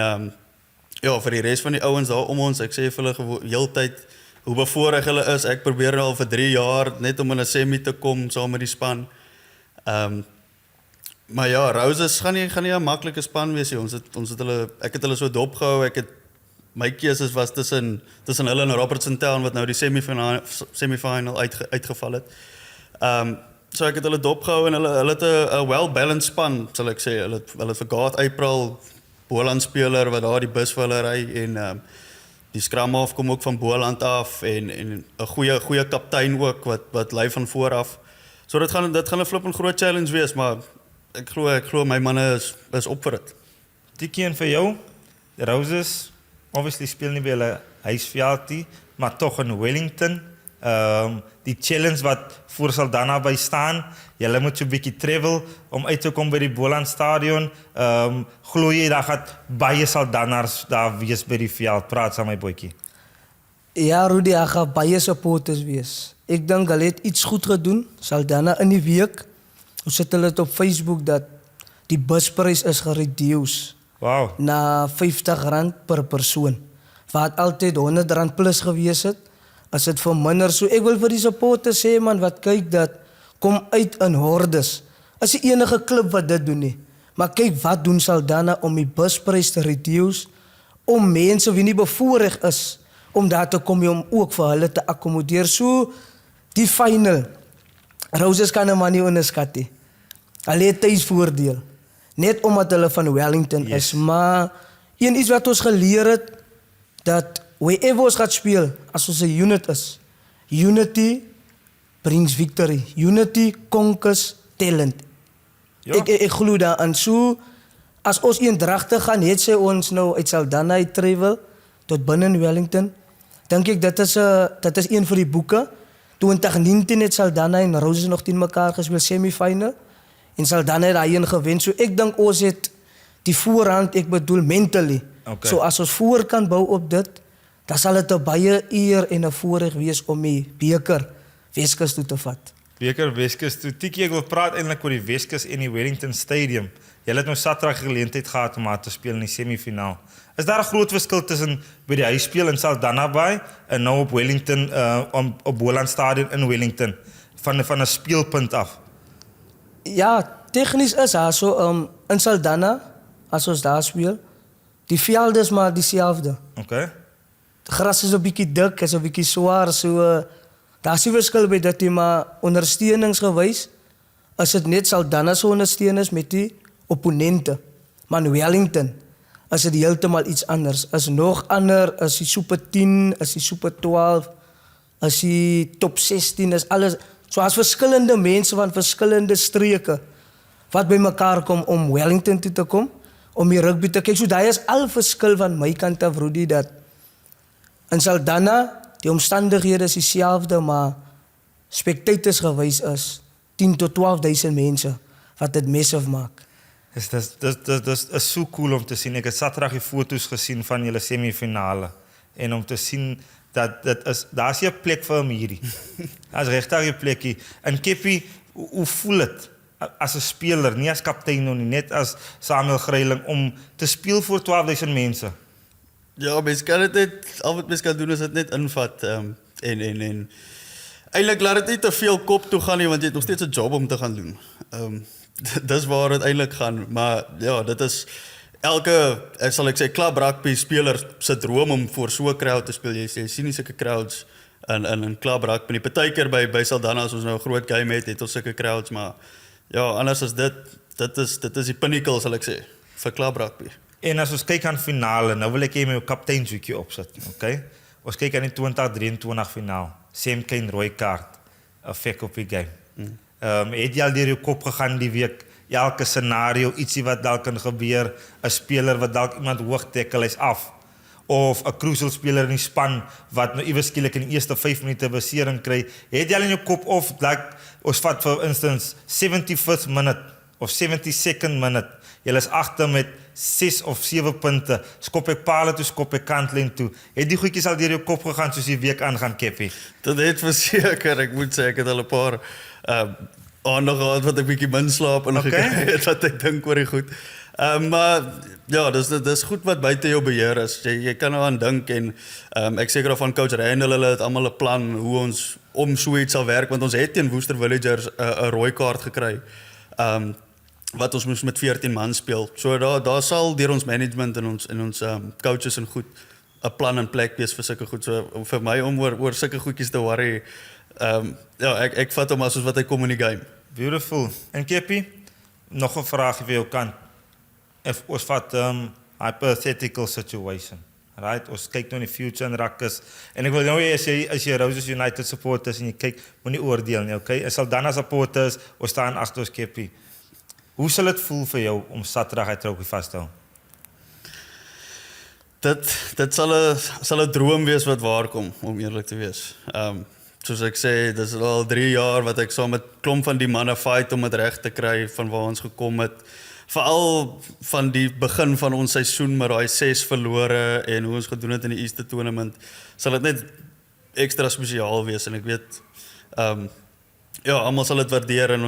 ja, vir die res van die ouens daar om ons, ek sê vir hulle heeltyd, hoe bevoorreg hulle is, ek probeer al vir 3 jaar, net om in 'n semi te kom, saam met die span. Maar ja, Roses gaan nie 'n maklike span wees nie. Ek het hulle so dopgehou. My keuses was tussen hulle en Robertson Town wat nou die semifinal uitgeval het. So ek het hulle dopgehou en hulle het 'n well-balanced span, sal ek sê. Hulle het vir Garth April, Boland speler wat daar die bus vir hulle ry en die scrum half kom ook van Boland af en 'n goeie kaptein ook wat lei van voor af. So dit gaan 'n flippend groot challenge wees, maar ek glo my manne is op vir dit. Tikkie en vir jou, die Roses, obviously speel nie by hulle huisveld nie, maar tog in Wellington. Die challenge wat voor Saldanha by staan, julle moet so 'n bietjie travel om uit te kom by die Boland Stadion. Glo jy dat gaat baie Saldanhars daar wees by die veld? Praat saam my boetjie. Ja, Rudy, daar gaan baie supporters wees. Ek dink hulle het iets goed gedoen. Saldanha in die week, hoe sit hulle dit op Facebook dat die busprys is gereduce Wow. na R50 per persoon. Wat altyd R100 plus gewees het, as dit verminder. So ek wil vir die supporters sê man, wat kyk dat, kom uit in hordes. As die enige klub wat dit doen nie. Maar kyk wat doen Saldanha om die busprys te reduce, om mense wie nie bevoorreg is, om daar te kom om ook vir hulle te akkommodeer. So, die final, Roses kan 'n man nie onderskat nie. Hulle het tuisvoordeel. Net omdat hulle van Wellington is. Maar iets wat ons geleer het, dat wherever ons gaat speel, as ons 'n unit is, unity brings victory. Unity conquers talent. Ja. Ek glo daaraan. So, as ons eendragtig gaan, het sy ons nou uit Saldanha uit travel, tot binne in Wellington, dink ek dit is een vir die boeke. 2019 het Saldanha en Roses nog teen mekaar gespeel, semifinal, en Saldanha het daarheen gewen. So ek dink ons het die voorhand, ek bedoel mentally. Okay. So as ons voor kan bou op dit, dan sal dit 'n baie eer en 'n voorreg wees om die beker Weskus toe te vat. Beker Weskus toe. Tikkie, ek wil praat eintlik oor die Weskus en die Wellington Stadium. Julle het nou Saterdag geleentheid gehad om te speel in die semifinaal. Is daar 'n groot verskil tussen by die huisspeel in Saldanha Bay en nou op Wellington, op Boland Stadion in Wellington, van 'n speelpunt af? Ja, tegnies is daar so, in Saldanha, as ons daar speel, die veld is maar dieselfde. Okay. Gras is 'n bietjie dik, is 'n bietjie swaar, so daar is nie verskil by dit nie, maar ondersteuningsgewys is dit net Saldanha se ondersteuners met die opponente. Maar in Wellington is dit heeltemal iets anders. Is nog ander, is die Super 10, is die Super 12, is die top 16, is alles. So as verskillende mense van verskillende streke wat bymekaar kom om Wellington toe te kom, om die rugby te kyk. So daai is al verskil van my kant af, Rudy, dat in Saldanha die omstandighede is dieselfde, maar spectators gewys is 10 tot 12.000 mense wat dit massive maak. Dit is so cool om te sien. Ek het Saterdag die foto's gesien van julle semifinale en om te sien dat daar's nie 'n plek vir hom hierdie. Daar's regtig 'n plekkie. En Keppie, hoe voel dit as 'n speler, nie as kaptein nie, net as Samuel Greiling om te speel voor 12.000 mense? Ja, mens kan dit net, al wat mens kan doen is dit net invat en eintlik laat dit nie te veel kop toe gaan nie, want jy het nog steeds 'n job om te gaan doen. Dis waar dit eintlik gaan, maar ja, dit is elke, sal ek sê, club rugby speler se droom om voor so 'n crowd te speel. Jy sien nie sulke crowds in club rugby nie. Partykeer by Saldanha as ons nou 'n groot game het ons sulke crowds, maar ja, anders as dit is die pinnacle, sal ek sê, vir club rugby. En as ons kyk aan finale, nou wil ek hê my kapteinshoekie opsit, okay? Ons kyk aan die 2023 finaal. Sam Cane rooi kaart, 'n fek op die game. Het jy al deur jou kop gegaan die week, elke scenario, ietsie wat dalk kan gebeur, 'n speler wat dalk iemand hoog tackle, hy's af, of 'n crucial speler in die span wat nou iewers skielik in die eerste 5 minute besering kry, het jy al in jou kop of like, ons vat vir instance 75th minute of 72nd minute, jy is agter met 6 of 7 punte, skop ek pale toe, skop ek kantlyn toe, het die goedjies al deur jou kop gegaan soos die week aangaan, Keppie? Dit het verseker, ek moet sê, ek het al 'n paar aande gehad wat ek bietjie min slaap en gekry het wat ek dink oor die goed. Maar ja, dis goed wat buite jou beheer is. Jy kan nou aan dink en ek seker van coach Randall, hulle het almal 'n plan hoe ons om so iets sal werk, want ons het teen Worcester Villagers 'n rooi kaart gekry. Wat ons moes met 14 man speel. So daar sal deur ons management en ons coaches en goed 'n plan in plek wees vir sulke goed. So vir my om oor sulke goedjies te worry, ja, ek vat hom as wat hy kom in die game. Beautiful. En Keppie, nog 'n vraagie vir jou kant. If ons vat hypothetical situation, right? Ons kyk nou in die future en rakkes. En ek wil nou hê as jy Roses United supporters en jy kyk, moenie oordeel nie, okay? As Saldanha supporters, ons staan agter ons Keppie. Hoe sal dit voel vir jou om Saterdag hy trofee vas te hou? Dit sal 'n droom wees wat waar kom, om eerlik te wees. Soos ek sê, dis al 3 jaar wat ek saam met klomp van die manne fight om dit reg te kry van waar ons gekom het. Veral van die begin van ons seisoen met daai 6 verlore en hoe ons gedoen het in die Easter Tournament, sal dit net ekstra spesiaal wees en ek weet ja, almal sal dit waardeer en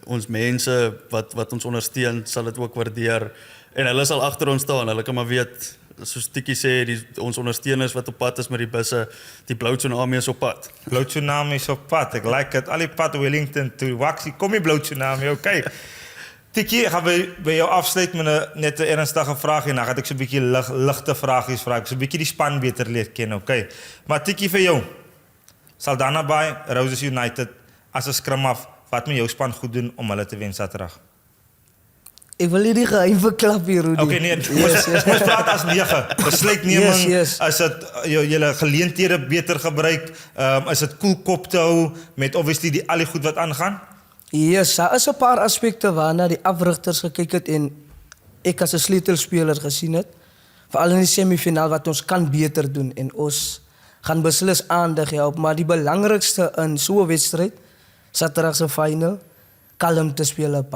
ons mense wat ons ondersteun sal dit ook waardeer en hulle sal agter ons staan. Hulle kan maar weet, soos Tikkie sê, ons ondersteuners wat op pad is met die busse, die Blou Tsunami is op pad. Blou Tsunami is op pad. Ek like dit. Al die pad Wellington toe Waxie, kom die Blou Tsunami, okay. Tikkie, ek gaan by jou afsluit met net 'n ernstige vraag en dan gaan ek so 'n bietjie ligte vragies vra. Ek so 'n bietjie die span beter leer ken, okay. Maar Tikkie, vir jou, Saldanha Bay, Roses United, as 'n scrum af, wat moet jou span goed doen om hulle te wen Saterdag? Ek wil nie die geheim verklap hier, Rudy. Okay, nee, ons praat as 9. Besluitneming, Yes. as dit julle geleenthede beter gebruik, is dit cool kop te hou met obviously al die goed wat aangaan? Yes, daar is 'n paar aspekte waarna die afrigters gekyk het en ek as 'n sleutelspeler gesien het, veral in die semifinaal wat ons kan beter doen en ons gaan beslis aandag help, maar die belangrikste in so 'n wedstryd, Saterdag se final, kalmte speel 'n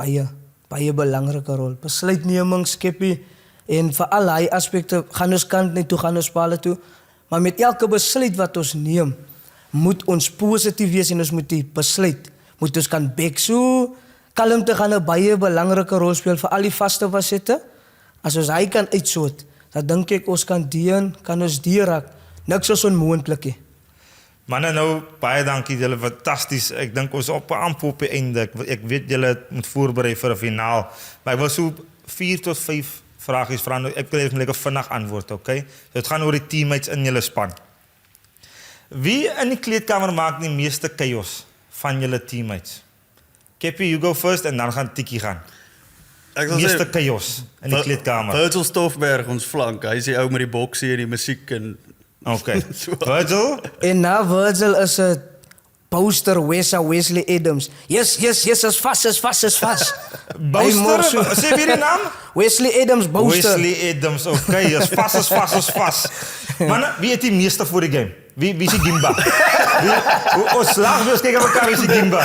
baie belangrike rol. Besluitneming, Keppie en veral hy aspekte gaan ons kant net toe, gaan ons palle toe, maar met elke besluit wat ons neem, moet ons positief wees en ons moet die besluit moet ons kan back. So kalmte gaan 'n baie belangrike rol speel vir al die vaste fasette. As ons hy kan uitsoot, dan dink ek ons kan ons raak. Niks is onmoontlik nie. Manne, nou baie dankie, julle fantasties. Ek dink ons amper op die einde. Ek weet julle moet voorberei vir 'n finaal, maar ek wil so 4 tot 5 vragies vra. Ek wil net 'n vinnig antwoord, okay? Dit gaan oor die teammates in julle span. Wie in die kleedkamer maak die meeste chaos van julle teammates? Keppie, you go first en dan gaan Tikkie gaan. Ek sal Meeste sê chaos in die kleedkamer. Virgil Stoffberg, ons flank. Hy is die ou met die boksie en die musiek en Okay. Virgil? En na Virgil is 'n poster Wesley Adams. Yes, is vas. Bouster? Sê weer die naam? Wesley Adams, poster. Wesley Adams, okay. Is vas. Manne, wie het die meeste voor die game? Wie is die Gimba? Ons slag weer, kyk op mekaar wie se Gimba.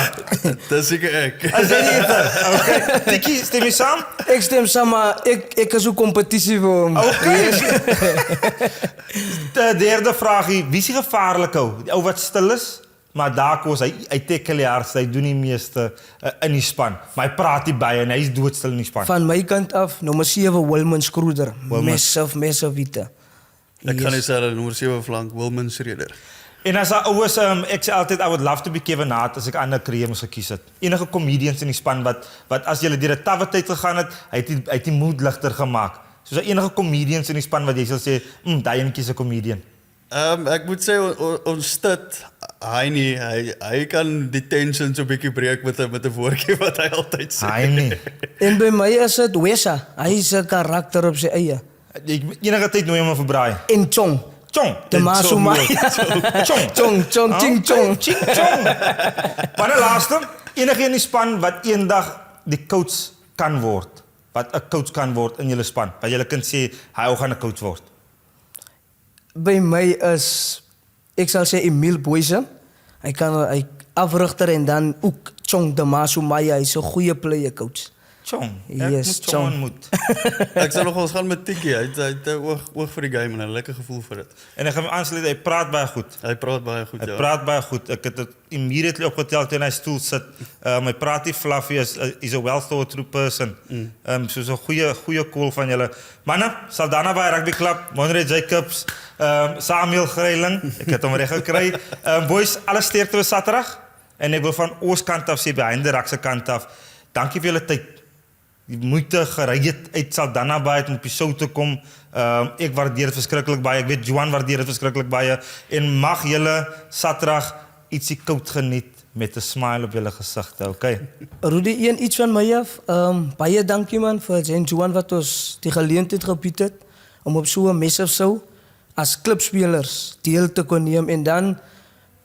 Dis seker ek. As jy nie het. Okay. Tikkie, stem jy saam? Ek stem saam, maar ek is ook competitie vir hom. Okay. De derde vraagie, wie is die gevaarlik hou? Die ou wat stil is, maar daar kos hy tackle die hardste, hy doen die meeste in die span. Maar hy praat nie baie en hy is doodstil in die span. Van my kant af, nommer 7, Wilman Skroeder. Massive witte. Ek gaan nie sê dat nommer 7 flank Wilman Schreder. En as daar ouers, ek sê altyd, I would love to be Kevin Hart as ek ander kreë moes gekies het. Enige comedians in die span wat as julle deur 'n tawwe tyd gegaan het, hy het die mood ligter gemaak. Soos enige comedians in die span wat jy sal sê, daai een kies 'n comedian. Ek moet sê ons stit hy nie hy kan die tension so 'n bietjie breek met 'n woordjie wat hy altyd sê. Hy nie. En by my is dit Wessa. Hy is 'n karakter op sy eie. Enige tyd nooi hom verbraai. En Chong. Chong. De Masumaya. Chong. Ching Chong. Ching Chong. Maar die laaste, enige in die span wat eendag die coach kan word. Wat 'n coach kan word in julle span. Wat julle kan sê, hy gaan 'n coach word. By my is, ek sal sê Emile Boysen. Hy afrigter en dan ook Chong de Masumaya. Hy is 'n goeie player coach. Chong. Yes, moet Chong. ontmoet. Ek sal nog ons gaan met Tikkie. Hy het 'n oog vir die game en 'n lekker gevoel vir dit. En ek gaan aansluit, hy praat baie goed. Hy praat baie goed, Hy ja. praat baie goed. Ek het dit immediately opgetel toe in hy stoel sit. Hy praat nie fluffy, is a well thought through person. Soos 'n goeie call van julle. Manne, Saldanha Bay Rugby Club, Monre Jacobs, Samuel Greiling, ek het hom reg gekry. Boys, alles sterkte vir Saterdag. En ek wil van ons kant af sê, behind the ruck se kant af, dankie vir julle tyd. Die moeite gery het uit Saldanha Bay om op die show te kom. Ek waardeer dit verskriklik baie. Ek weet Johan waardeer dit verskriklik baie. En mag julle Saterdag ietsie koud geniet met 'n smile op julle gesigte, okay? Rudy, iets van my af. Baie dankie man vir Johan wat ons die geleentheid gebied het om op so 'n massive show as klubspelers deel te kon neem. En dan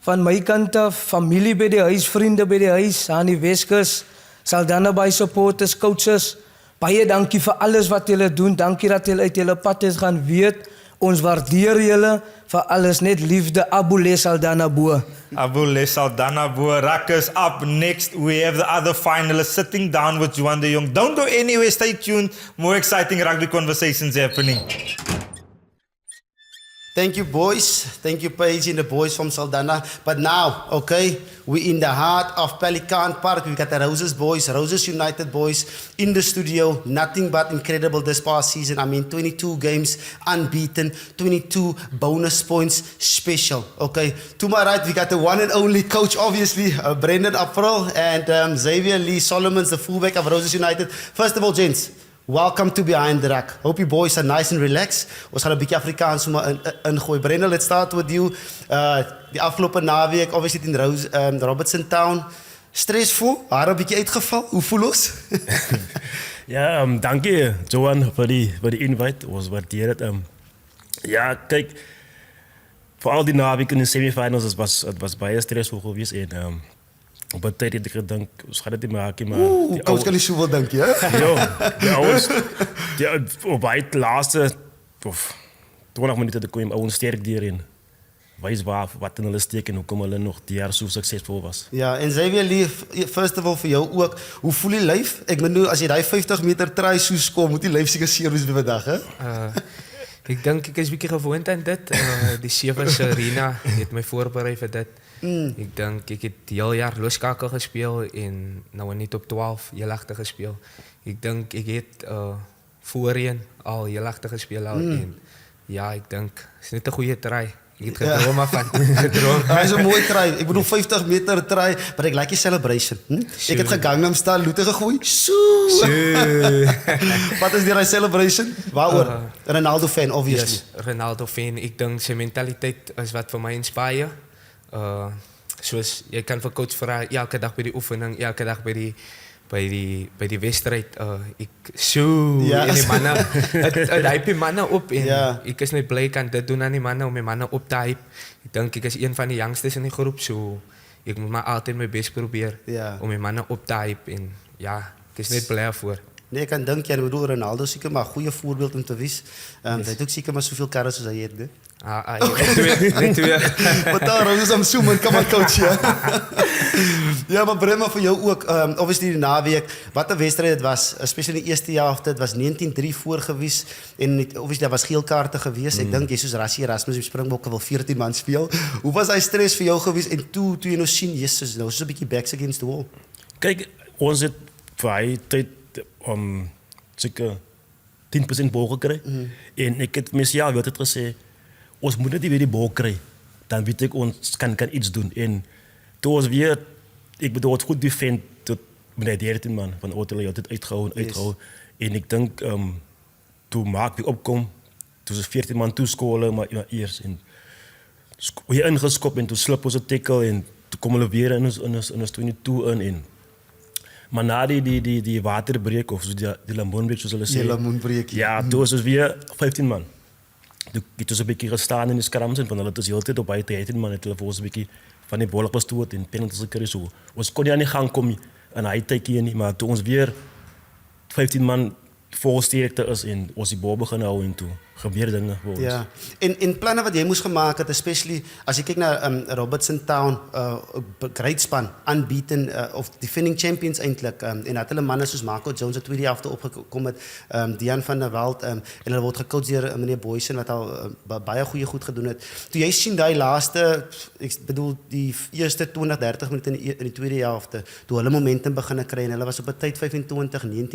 van my kant af, familie by die huis, vriende by die huis, aan die Weskus, Saldanha Bay supporters, coaches, baie dankie vir alles wat julle doen. Dankie dat julle uit julle pad is gaan weet. Ons waardeer julle vir alles, net liefde. Abule Saldanha Bo. Abule Saldanha Bo. Ruckers up next. We have the other finalists sitting down with Juan de Jong. Don't go anywhere. Stay tuned. More exciting rugby conversations happening. Thank you, boys. Thank you, Paige and the boys from Saldanha. But now, okay, we're in the heart of Pelican Park. We got the Roses boys, Roses United boys in the studio. Nothing but incredible this past season. I mean, 22 games unbeaten, 22 bonus points special. Okay, to my right, we got the one and only coach, obviously, Brendan April, and Xavier Lee Solomons, the fullback of Roses United. First of all, gents, welcome to Behind the Ruck. Hope you boys are nice and relaxed. Ons gaan 'n bietjie Afrikaans sommer ingooi. Brendan, let's start with you. Die afgelope naweek, obviously in Robertson Town. Stressvol, haar 'n bietjie uitgeval. Hoe voel ons? Ja, dankie Johan vir die invite. Ons waardeer dit. Ja, kyk, vir al die naweek in die semifinals, het was baie stressvol geweest en op 'n tyd het ek gedink, ons gaan dit nie maak nie, maar Coach kan nie soveel dink, hè? ja, die ouens, op baie laaste 20 minute te kom ouens sterk hierin. Wys wat in hulle steek en hoekom hulle nog die jaar so suksesvol was. Ja, en Xavier Lee, first of all vir jou ook, hoe voel die lyf? Ek bedoel, as jy daai 50 meter try soos kom, moet die lyf seker seer wees vir vandag, hè? Ek dink ek is bietjie gewoond aan dit. Die Sevens Arena het my voorberei vir dit. Ek dink ek het heel jaar loskakel gespeel en nou net op 12 heelagte gespeel. Ek dink ek het voorheen al heelagte gespeel al en ja, ek dink is net 'n goeie try. Ek het gedroom af van gedroom. Hy is 'n mooi try. Ek bedoel 50 meter try, maar ek like die celebration. Ek het gegangnam staan, loete gegooi. Sjoe. Wat is die celebration? Waaroor? Ronaldo fan obviously. Yes, Ronaldo fan. Ek dink sy mentaliteit is wat vir my inspireer. Soos jy kan vir coach vra elke dag by die oefening, elke dag by die wedstryd. Ek en die manne, het hype die manne op en ek is net bly ek kan dit doen aan die manne om die manne op te hype. Ek dink ek is een van die youngsters in die groep, so ek moet maar altyd my bes probeer om die manne op te hype en ja, ek is net bly daarvoor. Nee, ek kan dink jy bedoel Ronaldo seker maar 'n goeie voorbeeld om te wees. Hy het ook seker maar soveel karre soos hy het, né? Net twee. Betaal Roses om zoemen, kom maar coach. Ja, maar Brema voor jou ook. Obviously die naweek, wat een wedstrijd het was. Especially in de eerste helft. Het was 19-3 voor geweest. En obviously dat was geel kaarten geweest. Ik denk, Jesus Rassie Erasmus, die Springbokke wil 14 man speel. Hoe was hij stress voor jou geweest? En toen je nou zien, Jesus, nou is een beetje backs against the wall. Kijk, ons het vrij tijd zeker 10% bal gekregen. En ik heb mesiaal wel het gezegd, ons moet niet weer die bal krijgen. Dan weet ik, ons kan iets doen. En toen was weer, ik bedoel, het goed defend tot meneer 13 man van Otterley, altijd uitgehouden. En ik denk, toen Mark weer opkwam, toen ze 14 man toescoren, maar eerst. En weer ingeskopt en toen slip ons het tackle en toen komen we weer in ons 22 in. Maar na die waterbreek, of die lamoenbreek, zoals ze zeggen. Die lamoenbreek. Ja, toen was het weer 15 man. Toen is een beetje gestaan in de skrams en van hulle het is de hele tijd op 13 man. Het was een beetje van die bollen gestoord en penalties gekregen. So. Ons kon niet aan de gang komen en hij tikte hier niet. Maar toen ons weer 15 man volsterkte is en ons die bal beginnen houden en toen gebeurde dingen voor ons. Ja, in plannen wat jij moest gemaakt het, especially als je kijkt naar Robertson Town, great span, unbeaten, of defending champions eindelijk. En dat hele mannen zoals Marco Jones het tweede helft opgekomen het, Dian van der Walt, en dat wordt gecoacht door meneer Boysen wat al baie goed gedaan het. Toen jij ziet die laatste, ik bedoel die eerste 20-30 minuten in die tweede helft, toen hulle momentum beginnen krijgen, hulle was op een tijd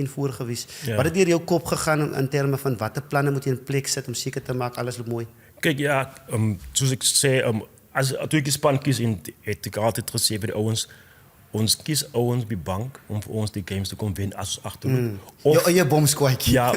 25-19 voor geweest. Ja. Wat het door jouw kop gegaan in termen van wat de plannen moet je in plek zetten om zeker te maken, alles loopt mooi? Kijk, ja, zoals ik zei, toen ik de span kies, heb ik altijd gezegd bij de ouwens, ons kies ouwens bij bank om voor ons die games te kunnen winnen als achterloop. Of je bomsquijk. Ja,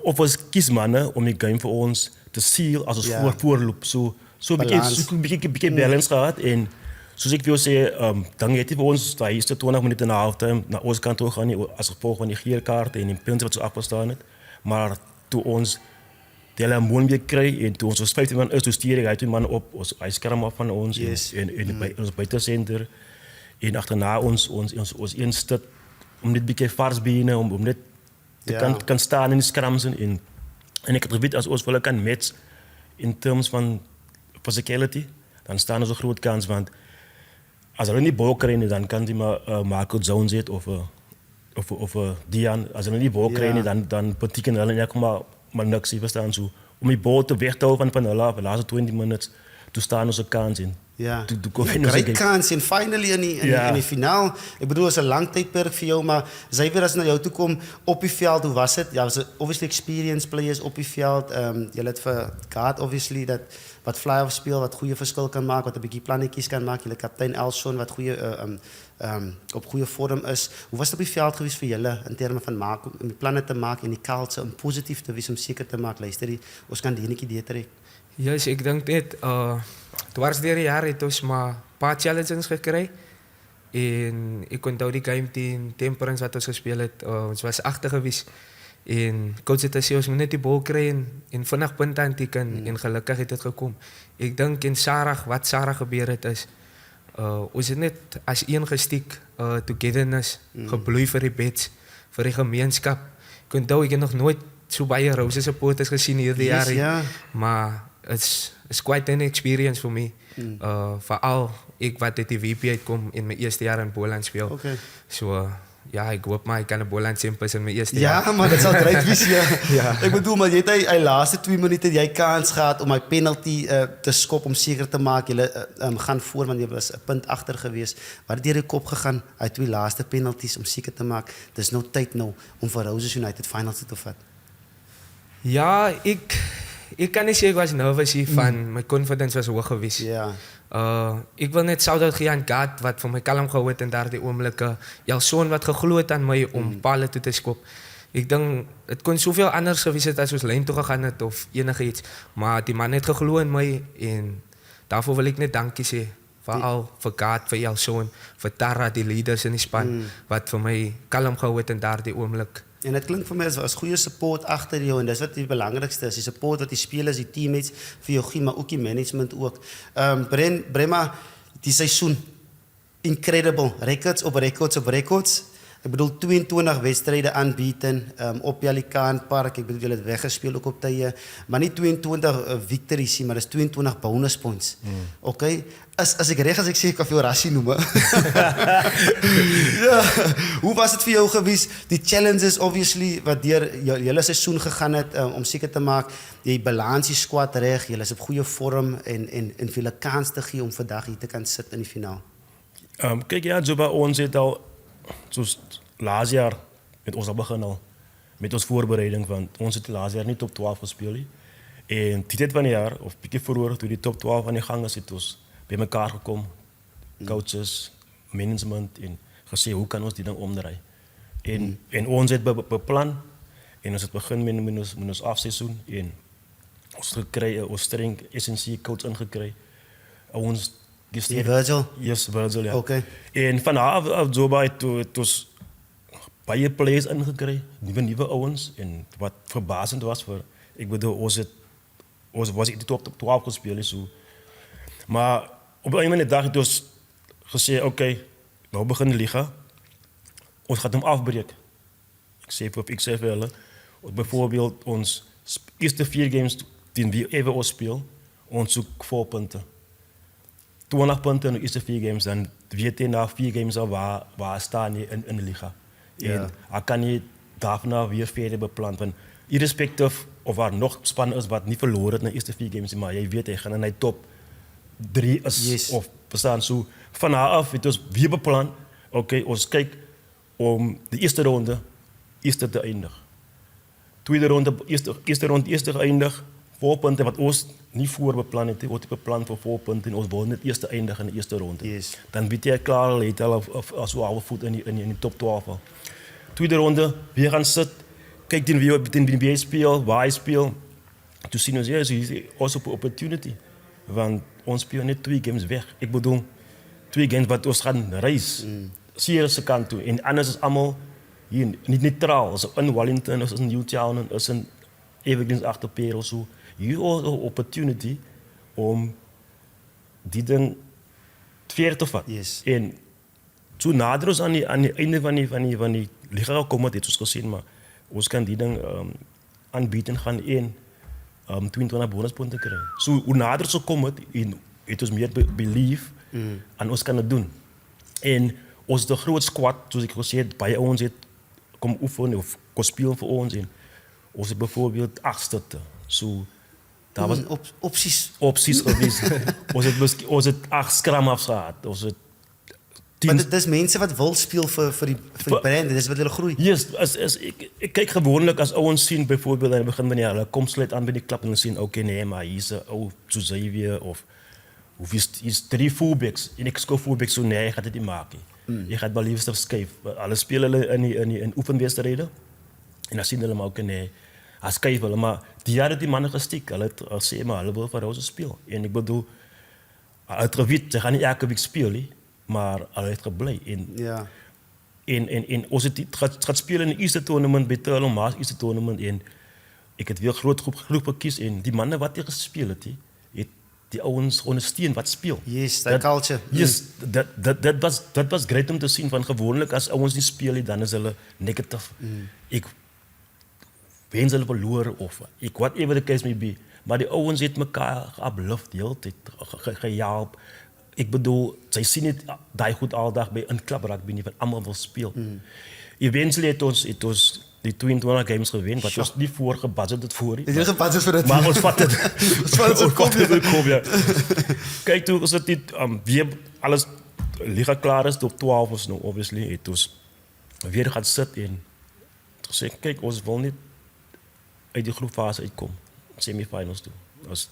of als kiesmannen om die game voor ons te zien als ons voorloop. Zo een beetje balance gehad. En zoals ik wil zeggen, dan heeft hij voor ons de eerste 20 minuten na halftime naar onze kant toe gaan als gevolg van die gele kaart en die punten wat zo afgestaan het. Maar toen ons de hele moon weer kreeg en toen ons 15 man is, toen stier hij 2 man op, hij scherm af van ons in ons buitencenter. En achterna ons één stuk om dit beetje vars binnen, om net te kan staan in de skramsen. En ik heb geweten als ons wel kan match in terms van physicality, dan staan er zo'n grote kans, want als er niet bal krijgen, dan kan hij maar Marco Jones zitten of Dian. Als ze niet bal krijgen, dan betekent hulle net maar niks, verstaan zo. Om die bal te weg te houden van hulle, de laatste 20 minuten, toen staan onze kans in. Ja, great kans en finally in die finaal. Ik bedoel, het is een lang tijdperk voor jou, maar zij weer als naar jou toe komen op je veld, hoe was het? Ja, was obviously experienced players op je veld. Je hebt gehad, obviously, dat wat fly-off speel, wat goede verschil kan maken, wat een beetje plannetjes kan maken. Je kapitein Elson, wat op goede vorm is. Hoe was het op je veld geweest voor jullie in termen van maken, om plannen te maken en die kaltse, om positief te wezen, om zeker te maken, luister, ons kan die ene idee trekken. Yes, ik denk net, dwars deur die jaar het ons maar 'n paar challenges gekry. En ek onthou die game teen Temperance wat ons gespeel het, ons was agter gewees. En coach het gesê ons moet net die bal kry en vinnig punte aanteken en gelukkig het dit gekom. Ek dink in Sarah, wat Sarah gebeur het is, ons het net as een gestiek, togetherness, gebloei vir die bets, vir die gemeenskap. Ek onthou ek het nog nooit so baie Roses supporters gesien hierdie jaar nie, maar it's quite an experience for me. Veral ek wat uit die WP uitkom in my eerste jaar in Boland speel. Okay. So ja, ek hoop maar ek kan 'n Boland Simpers in my eerste jaar. Ja, maar dat sal great wees, ja. Ek bedoel, maar jy het hy laaste 2 minute jy kans gehad om hy penalty te skop om seker te maak julle gaan voor, want jy was 'n punt agter gewees. Wat het deur die kop gegaan? Hy 2 laaste penalties om seker te maak. Dis nou tyd nou om vir Roses United finals te vat. Ja, ek kan nie sê ek was nervous hiervan. My confidence was hoog geweest. Ja. Ek wil net shout-out gee aan God wat vir my kalm gehou het in daardie oomblikke. Jelson wat geglo het aan my om palle toe te skop. Ek dink dit kon soveel anders gewees het as ons lyn toe gegaan het of enigiets, maar die man het geglo in my en daarvoor wil ek net dankie sê. Veral vir God, vir Jelson, vir Tara, die leaders in die span wat vir my kalm gehou het in daardie oomblik. En dit klink vir my as goeie support agter jou en dis wat die belangrikste is, die support wat die spelers, die teammates vir jou gee, maar ook die management ook. Brema, die seisoen incredible, records op records op records. Ek bedoel 22 wedstryde unbeaten op Pelican Park. Ek bedoel julle het weggespeel ook op tye, maar nie 22 victories nie, maar dis 22 bonus points. Okay? As ek reg as ek sê ek kan vir jou Rassie noem. Ja. Hoe was dit vir jou gewees? Die challenges obviously wat deur julle seisoen gegaan het om seker te maak jy balans die squad reg, julle is op goeie vorm en vir julle kans te gee om vandag hier te kan sit in die finaal. Kijk, ja, zo bij ons het al, zoals laatst jaar, met ons al begin al, met ons voorbereiding, want ons het laatst jaar niet top 12 gespeeld. En dit van het jaar, of een beetje vroeger, toen die top 12 aan de gang is, het ons bij elkaar gekomen, coaches, management, en gezegd hoe kan ons die dan omdraaien. En ons het beplan, en ons het begin met ons afseizoen, en ons streng essentie coach ingekregen. Ons Virgil? Yes, Virgil, ja. Okay. En vanaf zo bij het was baie players ingekregen, nieuwe ouwens. En wat verbazend was voor, ik bedoel, was ik de top 12 gespeeld. So. Maar op een moment dag het was gezegd, oké, nou beginnen de liga. Ons gaat hem afbreken. Ik zeg wel, bijvoorbeeld ons eerste 4 games die we even ons spelen, ons zoekt 4 punten. 20 punten in de eerste 4 games, dan weet je na 4 games al waar staan je in de liga. Ja. En dan kan je daarna weer verder beplan. Want irrespectief of er nog spannend is wat niet verloren in de eerste 4 games, maar jij weet, je gaat naar de top 3 is, Yes. of bestaan zo. Vanaf het is weer beplan, oké, ons kijkt om de eerste ronde eerste te eindigen. Tweede ronde, eerste ronde eerste geëindigd. 4 punten wat ons niet voor beplan het, wordt bepland voor 4 punten en ons wil net eerste eindigen in de eerste ronde. Yes. Dan weet je klaar, weet je als we oude voet in die top 12 al. Tweede ronde, weer gaan zitten, kijk wie hij speelt, waar hij speelt. Toen zien we, ja, hier is onze opportunity. Want ons spelen net 2 games weg. Ik bedoel, 2 games wat ons gaan reizen. Serieuze kant toe. En anders is allemaal hier niet neutraal. Als in Wellington, als in Newtown, als in Evergreens achterpeer of zo. Hier is een opportunity om die ding verder te vatten. Yes. En toen nader ons aan het einde van die liga gekomen, dit is gezien, maar ons kan die ding aanbieden gaan 22 bonuspunten krijgen. Zo, hoe nader ze komen, het is meer belief en ons kan het doen. En ons de groot squad, zoals ik gezegd heb, bij ons het kom oefenen of kom spelen voor ons. En ons het bijvoorbeeld 8 stukken. Zo, dat was Opties. opties geweest. ons het 8 scrum-ups gehad. Ons het 10... Maar dit is mense wat wil speel vir die brand, dit is wat hulle groei. Yes, ik kijk gewoonlijk als ouwens zien bijvoorbeeld aan het begin van het jaar, kom sluit aan bij die klap en dan zien, oké, nee, maar hier is een oude Xavier of is 3 fullbacks en ik score fullbacks, zo nee, je gaat het niet maken. Je gaat wel liefst schijf. Alle spelen in oefenwedstrijden en dan zien ze maar, oké, nee, hij schijf wel, maar die hadden die mannen gestikt, als ze maar, hulle wil voor ons spelen. En ik bedoel, het gewit, ze gaan niet elke week spelen, maar hulle heeft geblij. Ja. En als het gaat spelen in de eerste tournament, bij Turloma's eerste tournament, en ik het weer groot groep gekies en die mannen wat die gespeeld het die ouwens ondersteun wat speel. Yes, dat culture. Yes, dat was great om te zien, van gewoonlijk als ouwens niet spelen, dan is hulle negatief. Ik wens hulle verloren of ik whatever the case may be. Maar die ouwens het mekaar geabluft de hele tijd, gejaagd. Ik bedoel, zij zien het die goed aldag bij een club rugby niet van allemaal wil spelen. Eventually het ons die 22 games gewin, wat ons niet voor gebudget voor. Het is gebudget voor dit. Maar ons vat het. Ons vat het kom, ja. Kijk, toen was het niet, weer alles, liga klaar is, op 12 was nou, obviously. Het was weer gaat zitten en gezegd, kijk, ons wil niet uit die groepfase uitkomen, semifinals toe. Als,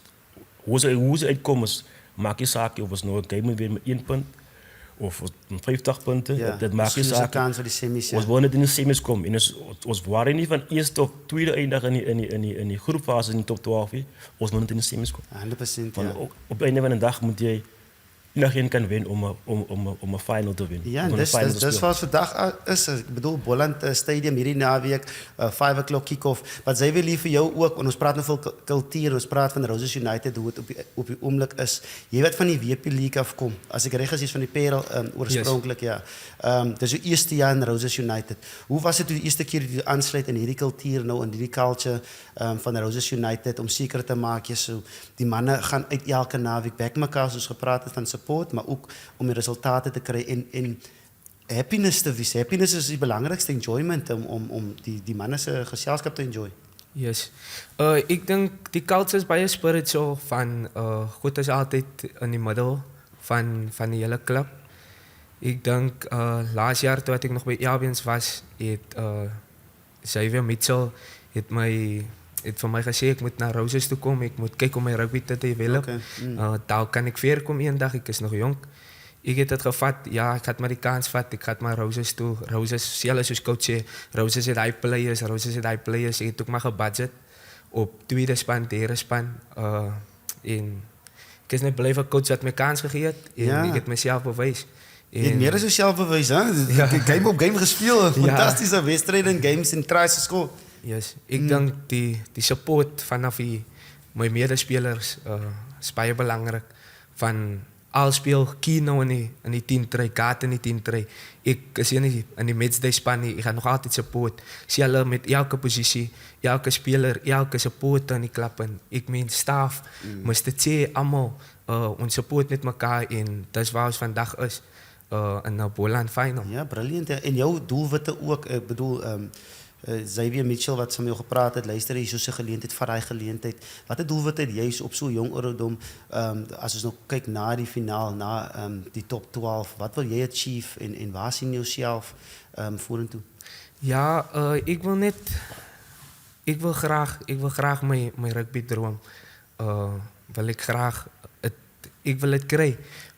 hoe ze uitkomen is, maak je zaken, of het nou een game weer met 1 punt, of 50 punten, Ja, dat maak je misschien is er zaken. kans voor die semis, ja. Ons willen niet in de semis komen. En ons waren niet van eerste of tweede eindig in die groepfase in de top 12. Ons willen niet in de semis komen. 100%, Want ja. op het einde van de dag moet jij iedereen kan winnen om een final te winnen. Ja, om een dis final te dis dis spelen. wat vandag is. Ek bedoel Boland Stadium hierdie naweek 5 o'clock kick-off. Wat sy wil hier vir jou ook, want ons praat nou veel kultuur, ons praat van Roses United hoe dit op die oomblik is. Jy wat van die WP League afkom. As ek reg is, jy's van die Parel oorspronklik ja. Dis jou eerste jaar in Roses United. Hoe was dit die eerste keer jy aansluit in hierdie kultuur nou in hierdie culture van Roses United om seker te maak jy so die manne gaan uit elke naweek back mekaar soos gepraat het van support, maar ook om die resultate te kry en happiness te wees. Happiness is die belangrikste enjoyment om die manne se geselskap te enjoy. Yes. Ek dink die culture is baie spiritual van God is altyd in die middel van die hele klub. Ek dink laas jaar toe ek nog by Elwens was, het Xavier Mitchell het vir my gesê ek moet na Roses toe kom, ek moet kyk om my rugby te develop. Okay. Daar kan ek weer kom eendag, ek is nog jonk. Ek het dit gevat, ja, ek het maar die kans vat, ek het maar Roses toe. Roses, selfs soos coach sê, Roses het hy players, ek het ook maar gebudget op tweede span, derde span. En ek is net bly vir coach wat my kans gegee het en Ja. ek het myself bewys. Jy het meer as jouself bewys, hè? Ja. Game op game gespeel, Ja. fantastiese wedstryde en games en tries geskor. Yes, ek dink die support vanaf my medespelers is baie belangrik. Van al speel Kino in die 10 try, Gat in die 10 try. Ek is in die matchday span nie, ek gaan nog altyd support. Sien hulle met elke posisie, elke speler, elke supporter in die klub en ek meen staf, Mr. Che, almal ons support net mekaar en dis waar ons vandag is in 'n Boland final. Ja, brilliant. En jou doelwitte ook, ek bedoel Xavier Mitchell wat saam met jou gepraat het, luister hier so 'n geleentheid, vat daai geleentheid. Watter doelwitte het jy op so jong ouderdom as ons nou kyk na die finaal, na die top 12, wat wil jy achieve en waar sien jy jouself vorentoe? Ja, ek wil graag my rugby droom. Ek wil dit kry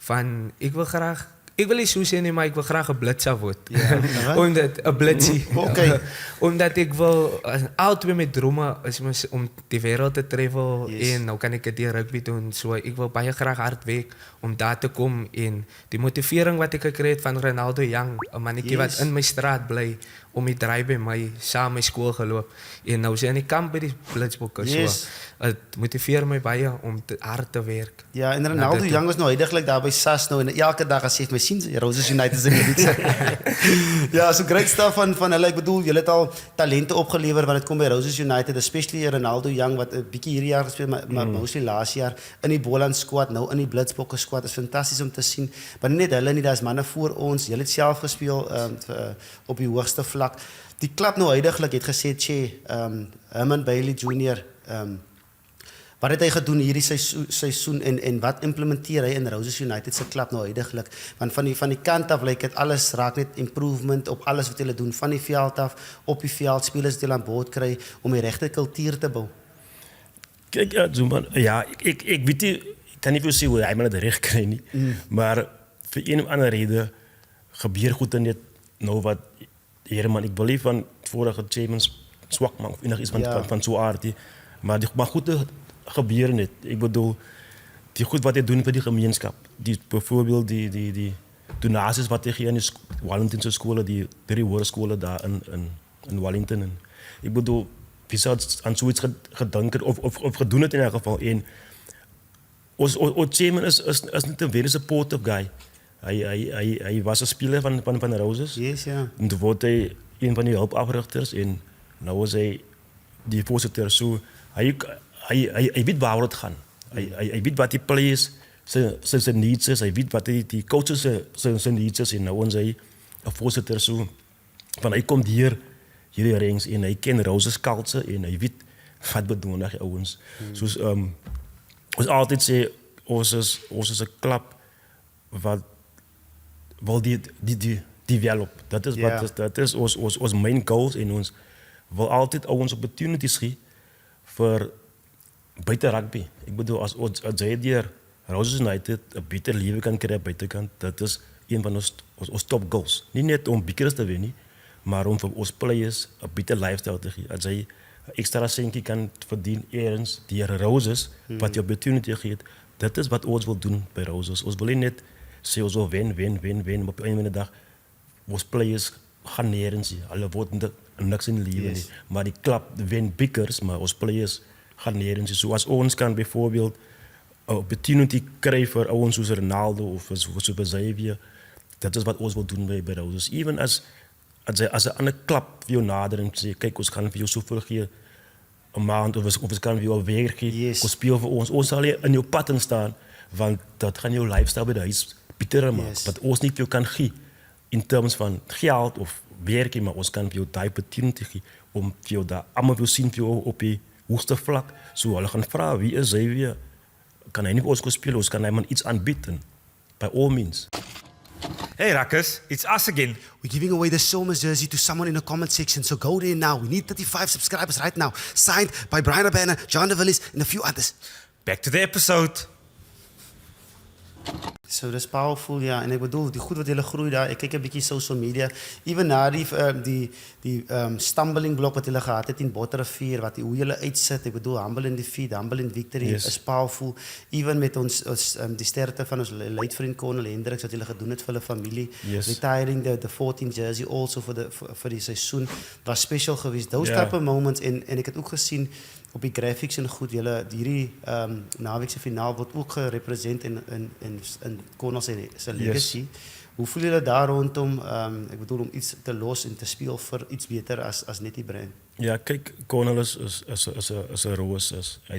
van ek wil nie so sê nie, maar ek wil graag 'n blitser word. Ja, Omdat 'n blitsie. Okay. Omdat ek wil al twee my drome is om die wêreld te travel Yes. en nou kan ek dit deur rugby doen. So ek wil baie graag hard werk om daar te kom en die motivering wat ek gekry het van Ronaldo Young, 'n mannetjie wat Yes. in my straat bly om die draai by my saam my skool geloop en nou sien ek kamp by die Blitsbokke. Yes. So dit motiveer my baie om hard te werk. Ja, en Ronaldo dit- Young was nou huidiglik daar by SAS nou en elke dag as hy my sien, Roses United se krediet. Ja, so great stuff van hulle. Ek bedoel, julle het al talente opgelewer wanneer dit kom by Roses United, especially Ronaldo Young wat 'n bietjie hierdie jaar gespeel, maar mostly laas jaar in die Boland squad, nou in die Blitsbokke squad. Is fantasties om te sien. Maar nie net hulle nie, daar's manne voor ons. Julle het self gespeel op die hoogste vlak. Die klub nou huidiglik het gesê, "Che, Herman Bailey Jr. Wat het hy gedoen hierdie seisoen en wat implementeer hy in Roses United se klub nou huidiglik? Want van die kant af lyk dit alles raak net improvement op alles wat hulle doen van die veld af, op die veld, spelers wat hulle aan boord kry om die regte kultuur te bou. Kijk, ja, Zumba, ja, ik weet niet, ik kan niet veel zien hoe hij me dat recht krijgt, niet. Maar voor een of andere reden gebeurt goed in dit, nou wat, Herman, ik beleef van het vorige Champions zwak, man, of nog iets van zo'n aard. Maar goed, gebeuren niet. Ik bedoel, die goed wat hij doet voor die gemeenschap. Die, bijvoorbeeld die donaties wat hij geeft in de Wellingtonse scholen, die 3 woordenscholen daar in Wellington. En ik bedoel, wie zou aan zoiets gedacht of gedaan het in elk geval. En ons chairman is niet een very supportive guy. Hij was een speler van de Roses. Yes, ja. En toen wordt hij een van die hulpafrichters en nu is hij die voorzitter. So, hij weet waar het gaat. Hij weet wat die players zijn needs is. Hij weet wat die coaches zijn needs is. En nu is hij een voorzitter. So, van hij komt hier ranks en hij kent Roses culture en hij weet wat we doen naar ons. Dus ons altijd zeggen, ons is een club wat wil die develop. Dat is dat is ons main goals en ons wil altijd ons opportunities geven voor buiten rugby. Ik bedoel, als jij hier Roses United een beter leven kan krijgen buitenkant, dat is een van ons top goals. Niet net om bikers te winnen, maar om voor ons players een beter lifestyle te geven. Als jij extra centje kan verdienen ergens die Roses, wat je opportunity geeft, dat is wat ons wil doen bij Roses. Ons wil niet net zeggen, zo win, maar op een einde van de dag, onze players gaan nergens. Alle worden niks in leven. Yes. Maar die klap win bikkers, maar onze players gaan nergens. Zoals ons kan bijvoorbeeld opportunity krijgen voor ons zoals Ronaldo of Super Xavier. Dat is wat ons wil doen bij Roses. Even als ze aan de klap voor jou naderen en zeggen, kijk, ons gaan voor jou zoveel geven. Een maand of we kan weer een week geven. Yes. Ons speel voor ons. Ons zal in jouw patten staan. Want dat gaat jouw lifestyle bij de huis beter maken. Yes. Wat ons niet veel kan geven. In termen van geld of werken. Maar ons kan voor jou die opportunity geven. Om voor jou dat allemaal wil zien voor jou op je hoogste vlak. Zo, we gaan vragen wie is hij weer. Kan hij niet voor ons gaan spelen? Ons kan hij maar iets aanbieden. By all means. Hey Rakkers, it's us again. We're giving away the Somers jersey to someone in the comment section, so go there now. We need 35 subscribers right now. Signed by Brian Abana, John de Villiers, and a few others. Back to the episode. So that's powerful, ja. En ik bedoel, die goed wat jullie groeien daar. Ik kijk een beetje social media. Even na die stumbling block wat jullie gehad het in Botterrivier, hoe jullie uitzet. Ik bedoel, humble in defeat, humble in victory Yes. is powerful. Even met ons die sterkte van ons late vriend Cornel Hendricks, wat jullie gedoen het voor de familie. Yes. Retiring the 14 jersey also voor die seizoen. Was special geweest. Those Ja. type of moments. En ik heb ook gezien op die graphics en goed, hierdie naweekse finaal wordt ook gerepresenteerd in Cornel zijn legacy. Hoe voel jullie daar rondom? Ik bedoel, om iets te los en te spelen voor iets beter als net die brein. Ja, kijk, Cornel is een roos. Hij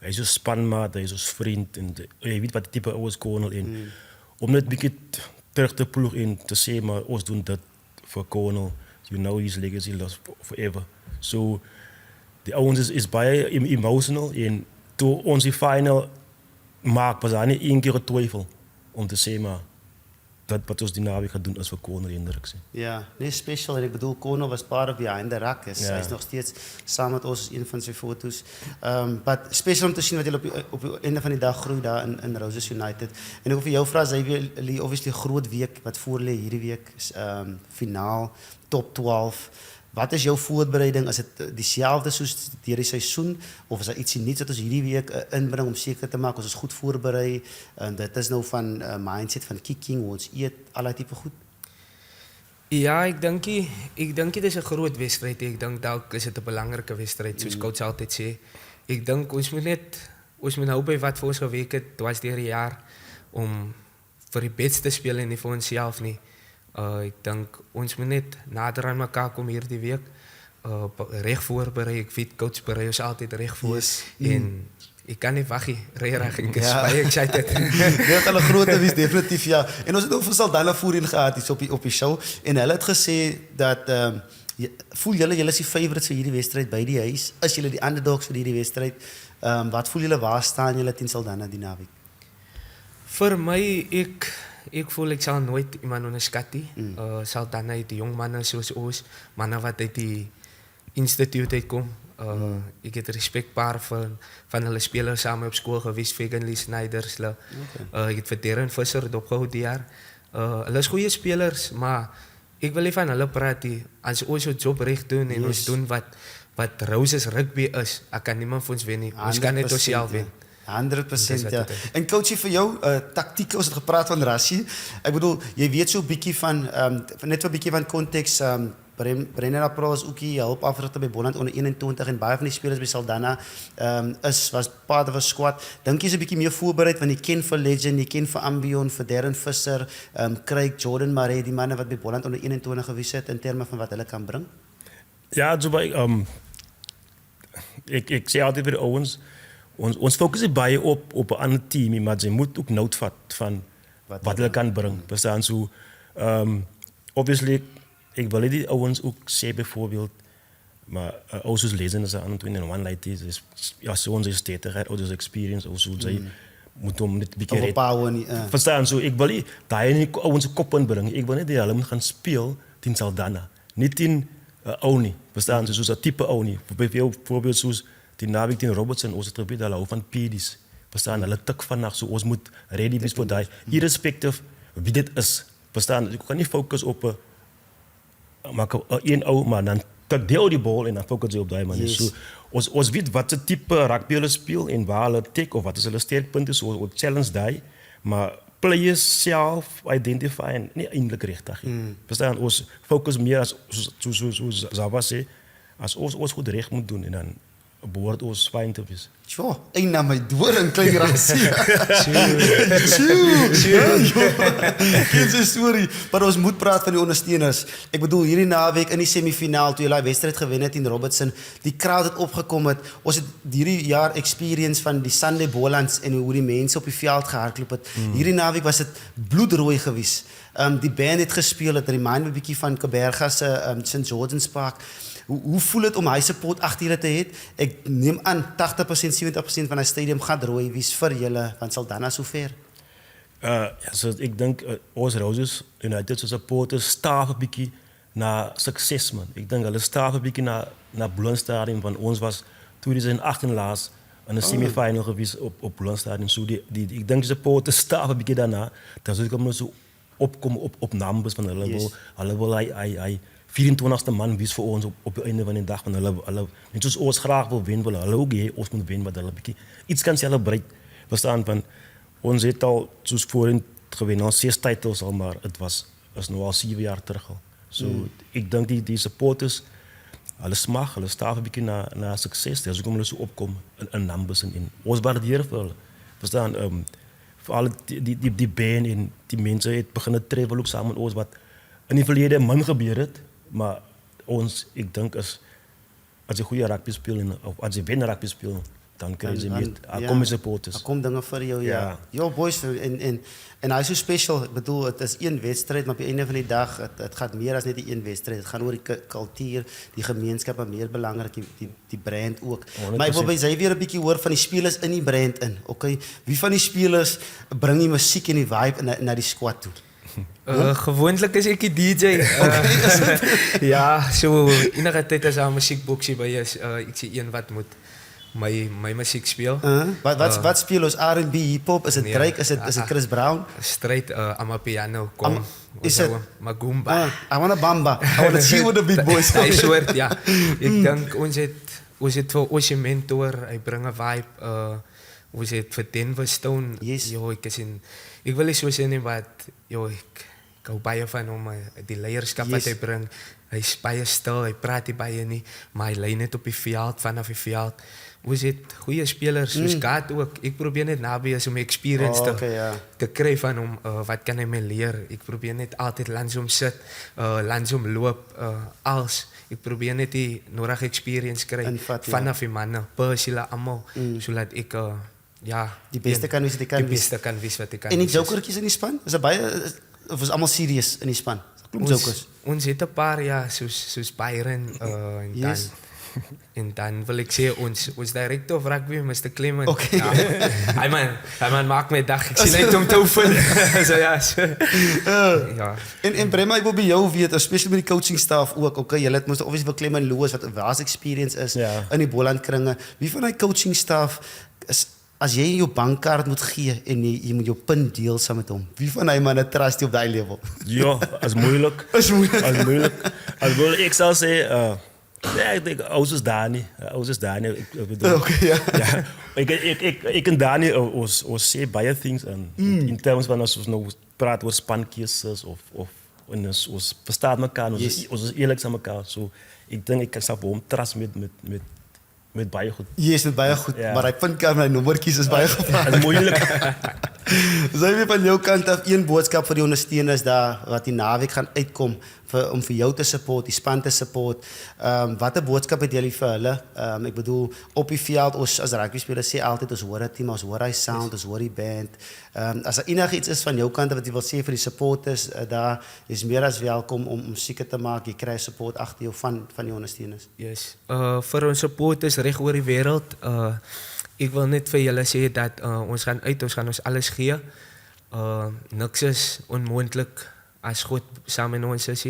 is een spanmaat, hij is een vriend. En je weet wat de type oude Cornel in. Om net een beetje terug te ploegen in te zeggen, maar ons doen dat voor Cornel. You know his legacy lasts forever. So, die oude is bij emotional. En toen ons die final maakt, was daar niet één keer een twijfel om te zeggen, maar dat wat ons die naweek gaat doen is voor Cornel Hendricks. Ja, nee, special. En ik bedoel, Cornel was part of behind the rack. Ja. Hij is nog steeds samen met ons, een van zijn foto's. But special om te zien wat jullie op het einde van die dag groeit daar in Roses United. En ook voor jou vraag, jullie obviously een groot week wat voor ligt hierdie week. Finaal, top 12. Wat is jouw voorbereiding? Is het diezelfde zoals die seizoen? Of is er iets nieuws dat ons hierdie week inbrengen om zeker te maken? Ons is goed voorbereid. Dat is nou van mindset, van kicking, hoe ons eet, allerlei type goed. Ja, ik denk het is een groot wedstrijd. Ik denk dat is het een belangrijke wedstrijd, zoals coach altijd zei. Ik denk ons moet nou bij wat voor ons gewerkt het was dit jaar om voor die best te spelen en niet voor onszelf niet. Ik denk ons moet net nader aan elkaar komen hier die week. Recht voorbereid, ik weet coach bereid ons altijd recht voor. Yes. En ik kan niet wachten, ik is baie excited. Dit al 'n groot wees definitief ja. En ons het ook vir Saldanha voorheen gehad iets op die show en hulle het gesê dat voel julle is die favorites vir hierdie wedstryd by die huis? Is julle die underdogs vir hierdie wedstryd? Wat voel julle waar staan julle teen Saldanha die naweek? Voor mij, ik voel ik zal nooit iemand onderschatten. Saldanha het die jong mannen zoals ons, mannen wat uit die instituut uitkomen. Ik heb respect van hulle spelers samen op school geweest, Vegan Lee Snijders. Ik heb voor Darren Visser opgehouden die jaar. Hulle is goede spelers, maar ik wil even van hulle praten. Als ons ons job recht doen en ons doen wat Roses rugby is, dan kan niemand voor ons winnen. Ons kan net onszelf winnen. 100% ja. En coachie vir jou, tactiek, ons het gepraat van Rassie. Ek bedoel, jy weet so 'n bietjie van net 'n bietjie van konteks. Brenner April is ook hier hulp afrigter by Boland onder 21 en baie van die spelers by Saldanha was part of a squad. Dink jy's 'n bietjie meer voorbereid want jy ken vir Legend, jy ken vir Ambion, vir Darren Visser, Craig, Jordan Maree, die manne wat by Boland onder 21 gewees het in terme van wat hulle kan bring. Ja, ik zeg altijd bij de ouwens, ons focussen bij op een ander team, maar ze moet ook nood van wat hulle kan brengen. Verstaan zo. Obviously, ik wil die ouwens ook zeggen bijvoorbeeld, maar ouders lezen is aan het doen en one light is ja zo'n zijn stetigheid, ouders experience, of zo. Zij moet om niet bekeerd. Verstaan zo. Ik wil niet dat je niet onze kop inbrengen. Ik wil niet dat je gaan spelen in Saldanha, niet in Oni, verstaan ze, zoals dat type Oni. Bijvoorbeeld zoals die naweek in Robertson, ons het gebied, dat hou van pedis. Verstaan, hulle tik vannacht, zo ons moet ready wees voor dat. Irrespectief wie dit is. Verstaan, ik kan niet focussen op één ou, maar dan dat deel die bal en dan focus je op die manier. Yes. So, ons weet wat se type rugby hulle speel en waar hulle tik of wat is hulle sterkpunte, so ons challenge die, maar players self identify en nie eintlik regtig nie. Verstaan, ons focus meer as soos Zava sê, as ons goed reg moet doen en dan behoort ons fyn te wees. Ja, een na my doring klein rasie. Geen se storie, maar ons moet praat van die ondersteuners. Ek bedoel hierdie naweek in die semifinaal toe jy daai wedstryd gewen het teen Robertson, die crowd het opgekom het. Ons het hierdie jaar experience van die Sunday Bollands en hoe die mense op die veld gehardloop het. Hierdie naweek was dit bloedrooi geweest. Die band het gespeel, het remind my 'n bietjie van Kaberga se St. George's Park. Hoe voel dit om hy support agter julle te hê? Ek neem aan 80%, 70% van die stadium gaan rooi. Wie's vir julle? Want Saldanha so ver. Ja, so ek dink ons Roses United se supporters staaf 'n bietjie na sukses man. Ek dink hulle staaf 'n bietjie na Bloemstadion van ons was 2018 laas in 'n semifinal gewees op Bloemstadion. So ek dink die supporters staaf 'n bietjie daarna. Dan sou ek hom nou so opkom op numbers van hulle wil hy 24ste man wees vir ons op die einde van die dag van hulle net soos ons graag wil wen, wil hulle ook hê ons moet wen wat hulle bietjie iets kan celebrate. Verstaan van ons het al soos voorheen gewen al 6 titels al, maar dit is nou al 7 jaar terug al. So ek dink die supporters hulle smag, hulle staaf 'n bietjie na sukses. Dis hoekom hulle so opkom in numbers en ons waardeer vir hulle. Verstaan veral die band en die mense het begin travel ook saam met ons wat in die verlede min gebeur het. Maar ek dink as jy goeie rugby speel of as jy wen rugby speel, dan kry jy meer kom supporters. Daar kom dinge vir jou, ja. Ja, boys en hy is so special. Ek bedoel, dit is een wedstryd, maar op die einde van die dag, het gaan meer as net die een wedstryd. Dit gaan oor die kultuur, die gemeenskap, en meer belangrik, die brand ook. 100%. Maar ek wil by sy weer 'n bietjie hoor van die spelers in die brand in. Okay, wie van die spelers bring die musiek en die vibe na die squad toe? Gewoonlik is ek die DJ. Ja, so enige tyd as daar 'n musiekboksie by is, ek sê een wat moet my musiek speel. Wat speel ons? R&B, hip-hop? Is dit Drake? Is dit Chris Brown? Straight amapiano, kom. Is it Magumba? I want a bamba. I want to see what the big boys Hy soort, ja. Ek dink ons het vir ons mentor, hy bring 'n vibe. Ons het vir Denver Stone. Yes. Jo, ek wil nie so sê nie, wat ek hou baie van hom, die leierskap wat hy bring. Hy's baie stil, hy praat nie baie nie, maar hy lei net op die veld, vanaf die veld. Ons het goeie spelers, soos Gat ook. Ek probeer net naby is om experience te kry van hom. Wat kan hy my leer? Ek probeer net altyd langs hom sit, langs hom loop, als. Ek probeer net die nodige experience kry vanaf die manne, hulle almal, sodat ek die beste kan wees wat ek kan wees. Die beste kan wees wat ek kan wees. En die wees. jokertjies in die span? Is dit baie of is almal serious in die span? Klop jokers. Ons het 'n paar, ja, soos Byron en dan wil ek sê ons director of rugby, Mr. Clement. Okay. Ja. Hy man maak my dag. Ek sien net om te oefen. So ja. Ja. En Brema, ek wil by jou weet, especially met die coaching staff ook. Okay, julle het mos obviously Clement Loos wat 'n vast experience is in die Boland kringe. Wie van die coaching staff is as jy jou bankkaart moet gee en jy moet jou punt deel saam met hom. Wie van hy manne trust jy op daai level? Ja, is moeilik. Is moeilik. As wil ek sal sê ek dink ons is daar nie. Ek bedoel. Okay, ja. Ek en Dani ons sê baie things in terms van ons nou praat oor spankeuzes of ons verstaan mekaar, ons is eerlik saam mekaar. So ek dink ek kan sal hom trust met baie goed. Yes, met baie goed, maar hy vind kan my nommertjies is baie gevaarlik. Is moeilik. Sy weer van jou kant af een boodskap vir die ondersteuners daar wat die naweek gaan uitkom om vir jou te support, die span te support. Watter boodskap het julle vir hulle? Ek bedoel op die veld ons as rugby spelers sê altyd ons hoor dit team, ons hoor hy sound, ons hoor die band. As daar enigiets is van jou kant wat jy wil sê vir die supporters, daar is meer as welkom om seker te maak jy kry support agter jou van die ondersteuners. Yes. Vir ons supporters reg oor die wêreld, ek wil net vir julle sê dat ons gaan ons alles gee. Niks is onmoontlik as God saam met ons is.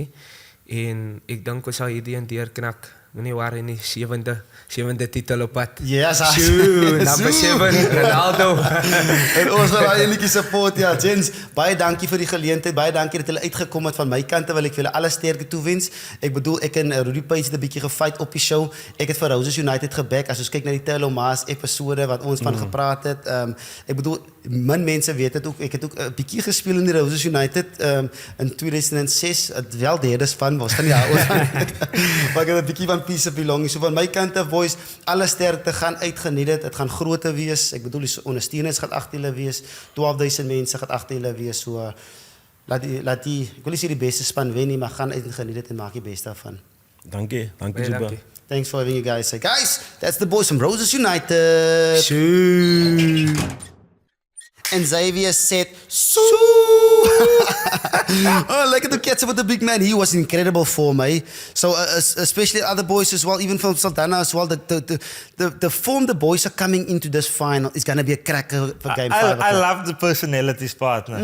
En ek dink ons sal hierdie een deurknak Meneer waren in die zevende titel op pad. Yes, I- Sjoe, number Sjoe. 7, Ronaldo. En ons wil daai enetjie support. Ja, gents, baie dankie vir die geleentheid. Baie dankie dat julle uitgekom het van my kant. Wil ek vir julle alle sterkte toewens. Ek bedoel, ek en Rudy Page het 'n bietjie gefight op die show. Ek het vir Roses United geback. As ons kyk na die Telo Maas episode wat ons van gepraat het. Ek bedoel, min mense weet dit ook. Ek het ook 'n bietjie gespeel in die Roses United in 2006. Het wel derde span was van die oor. Maar ek het 'n bietjie van Peace of Belonging. So van my kant af, boys, alle sterkte, gaan uitgeniet dit. Dit gaan groter wees. Ek bedoel, die ondersteuners gaan agter julle wees. 12,000 mense gaan agter julle wees. So laat die ek wil nie sê die beste span wen nie, maar gaan uit en geniet dit en maak die beste daarvan. Dankie Baie Zuba. dankie. Thanks for having you guys. Say, guys, that's the boys from Roses United. Sjoe. And Xavier said, "Soo." Oh, lekker to catch up with the big man. He was in incredible form, eh? So, especially other boys as well, even from Saldana as well. The form the boys are coming into this final is going to be a cracker for game 5. I love the personalities, partner.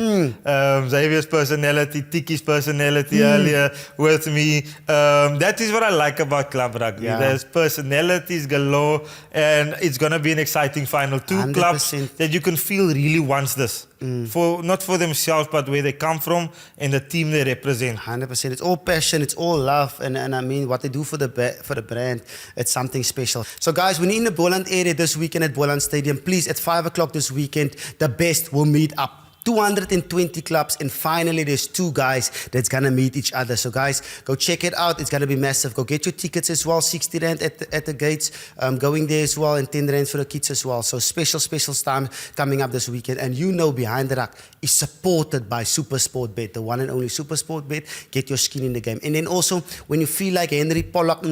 Xavier's personality, Tiki's personality earlier with me. That is what I like about club rugby. Yeah. There's personalities galore, and it's going to be an exciting final. Two 100%. clubs that you can feel really wants this. For not for themselves, but where they come from and the team they represent. 100%. It's all passion, it's all love, and I mean what they do for the brand, it's something special. So guys, when you're in the Boland area this weekend at Boland Stadium, please at 5 o'clock this weekend, the best will meet up. 220 clubs, and finally there's 2 guys that's gonna meet each other. So guys, go check it out. It's gonna be massive. Go get your tickets as well. 60 rand at the gates, going there as well, and 10 rand for the kids as well. So special time coming up this weekend. And you know, Behind the Ruck is supported by Supersport Bet, the one and only Supersport Bet. Get your skin in the game. And then also, when you feel like Henry Pollock,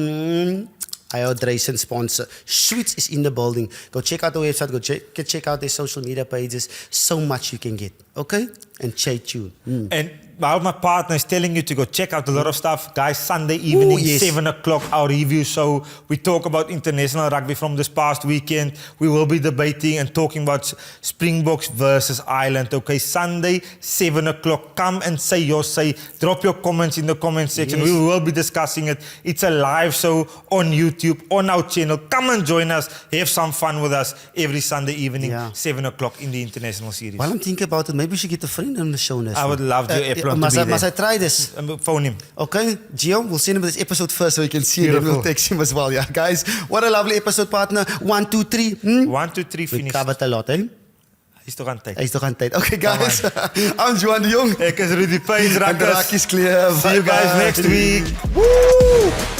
hydration sponsor, Schwitz is in the building. Go check out the website. Go check out their social media pages. So much you can get. Okay? And stay tuned. And while my partner is telling you to go check out a lot of stuff, guys, Sunday evening, yes. 7 o'clock, our review show. We talk about international rugby from this past weekend. We will be debating and talking about Springboks versus Ireland. Okay, Sunday, 7 o'clock. Come and say your say. Drop your comments in the comment section. Yes. We will be discussing it. It's a live show on YouTube, on our channel. Come and join us. Have some fun with us every Sunday evening, Yeah. 7 o'clock in the international series. While I'm thinking about it, maybe we should get a friend on the show next. I would love to everyone to must be I, must I there. try this? Phone him. Okay, Gio, we'll send him this episode first so he can see it and we'll Beautiful. text him as well. Yeah, guys, what a lovely episode, partner. 1, 2, 3. 1, 2, 3, We finish. covered a lot, eh? Is toch aan tijd? Hy is toch aan tyd. Okay, guys. I'm Johan de Jong. Ek is Rudy Payne, En de rakkers. rakkies clear. See you guys Bye-bye. next week. Woo!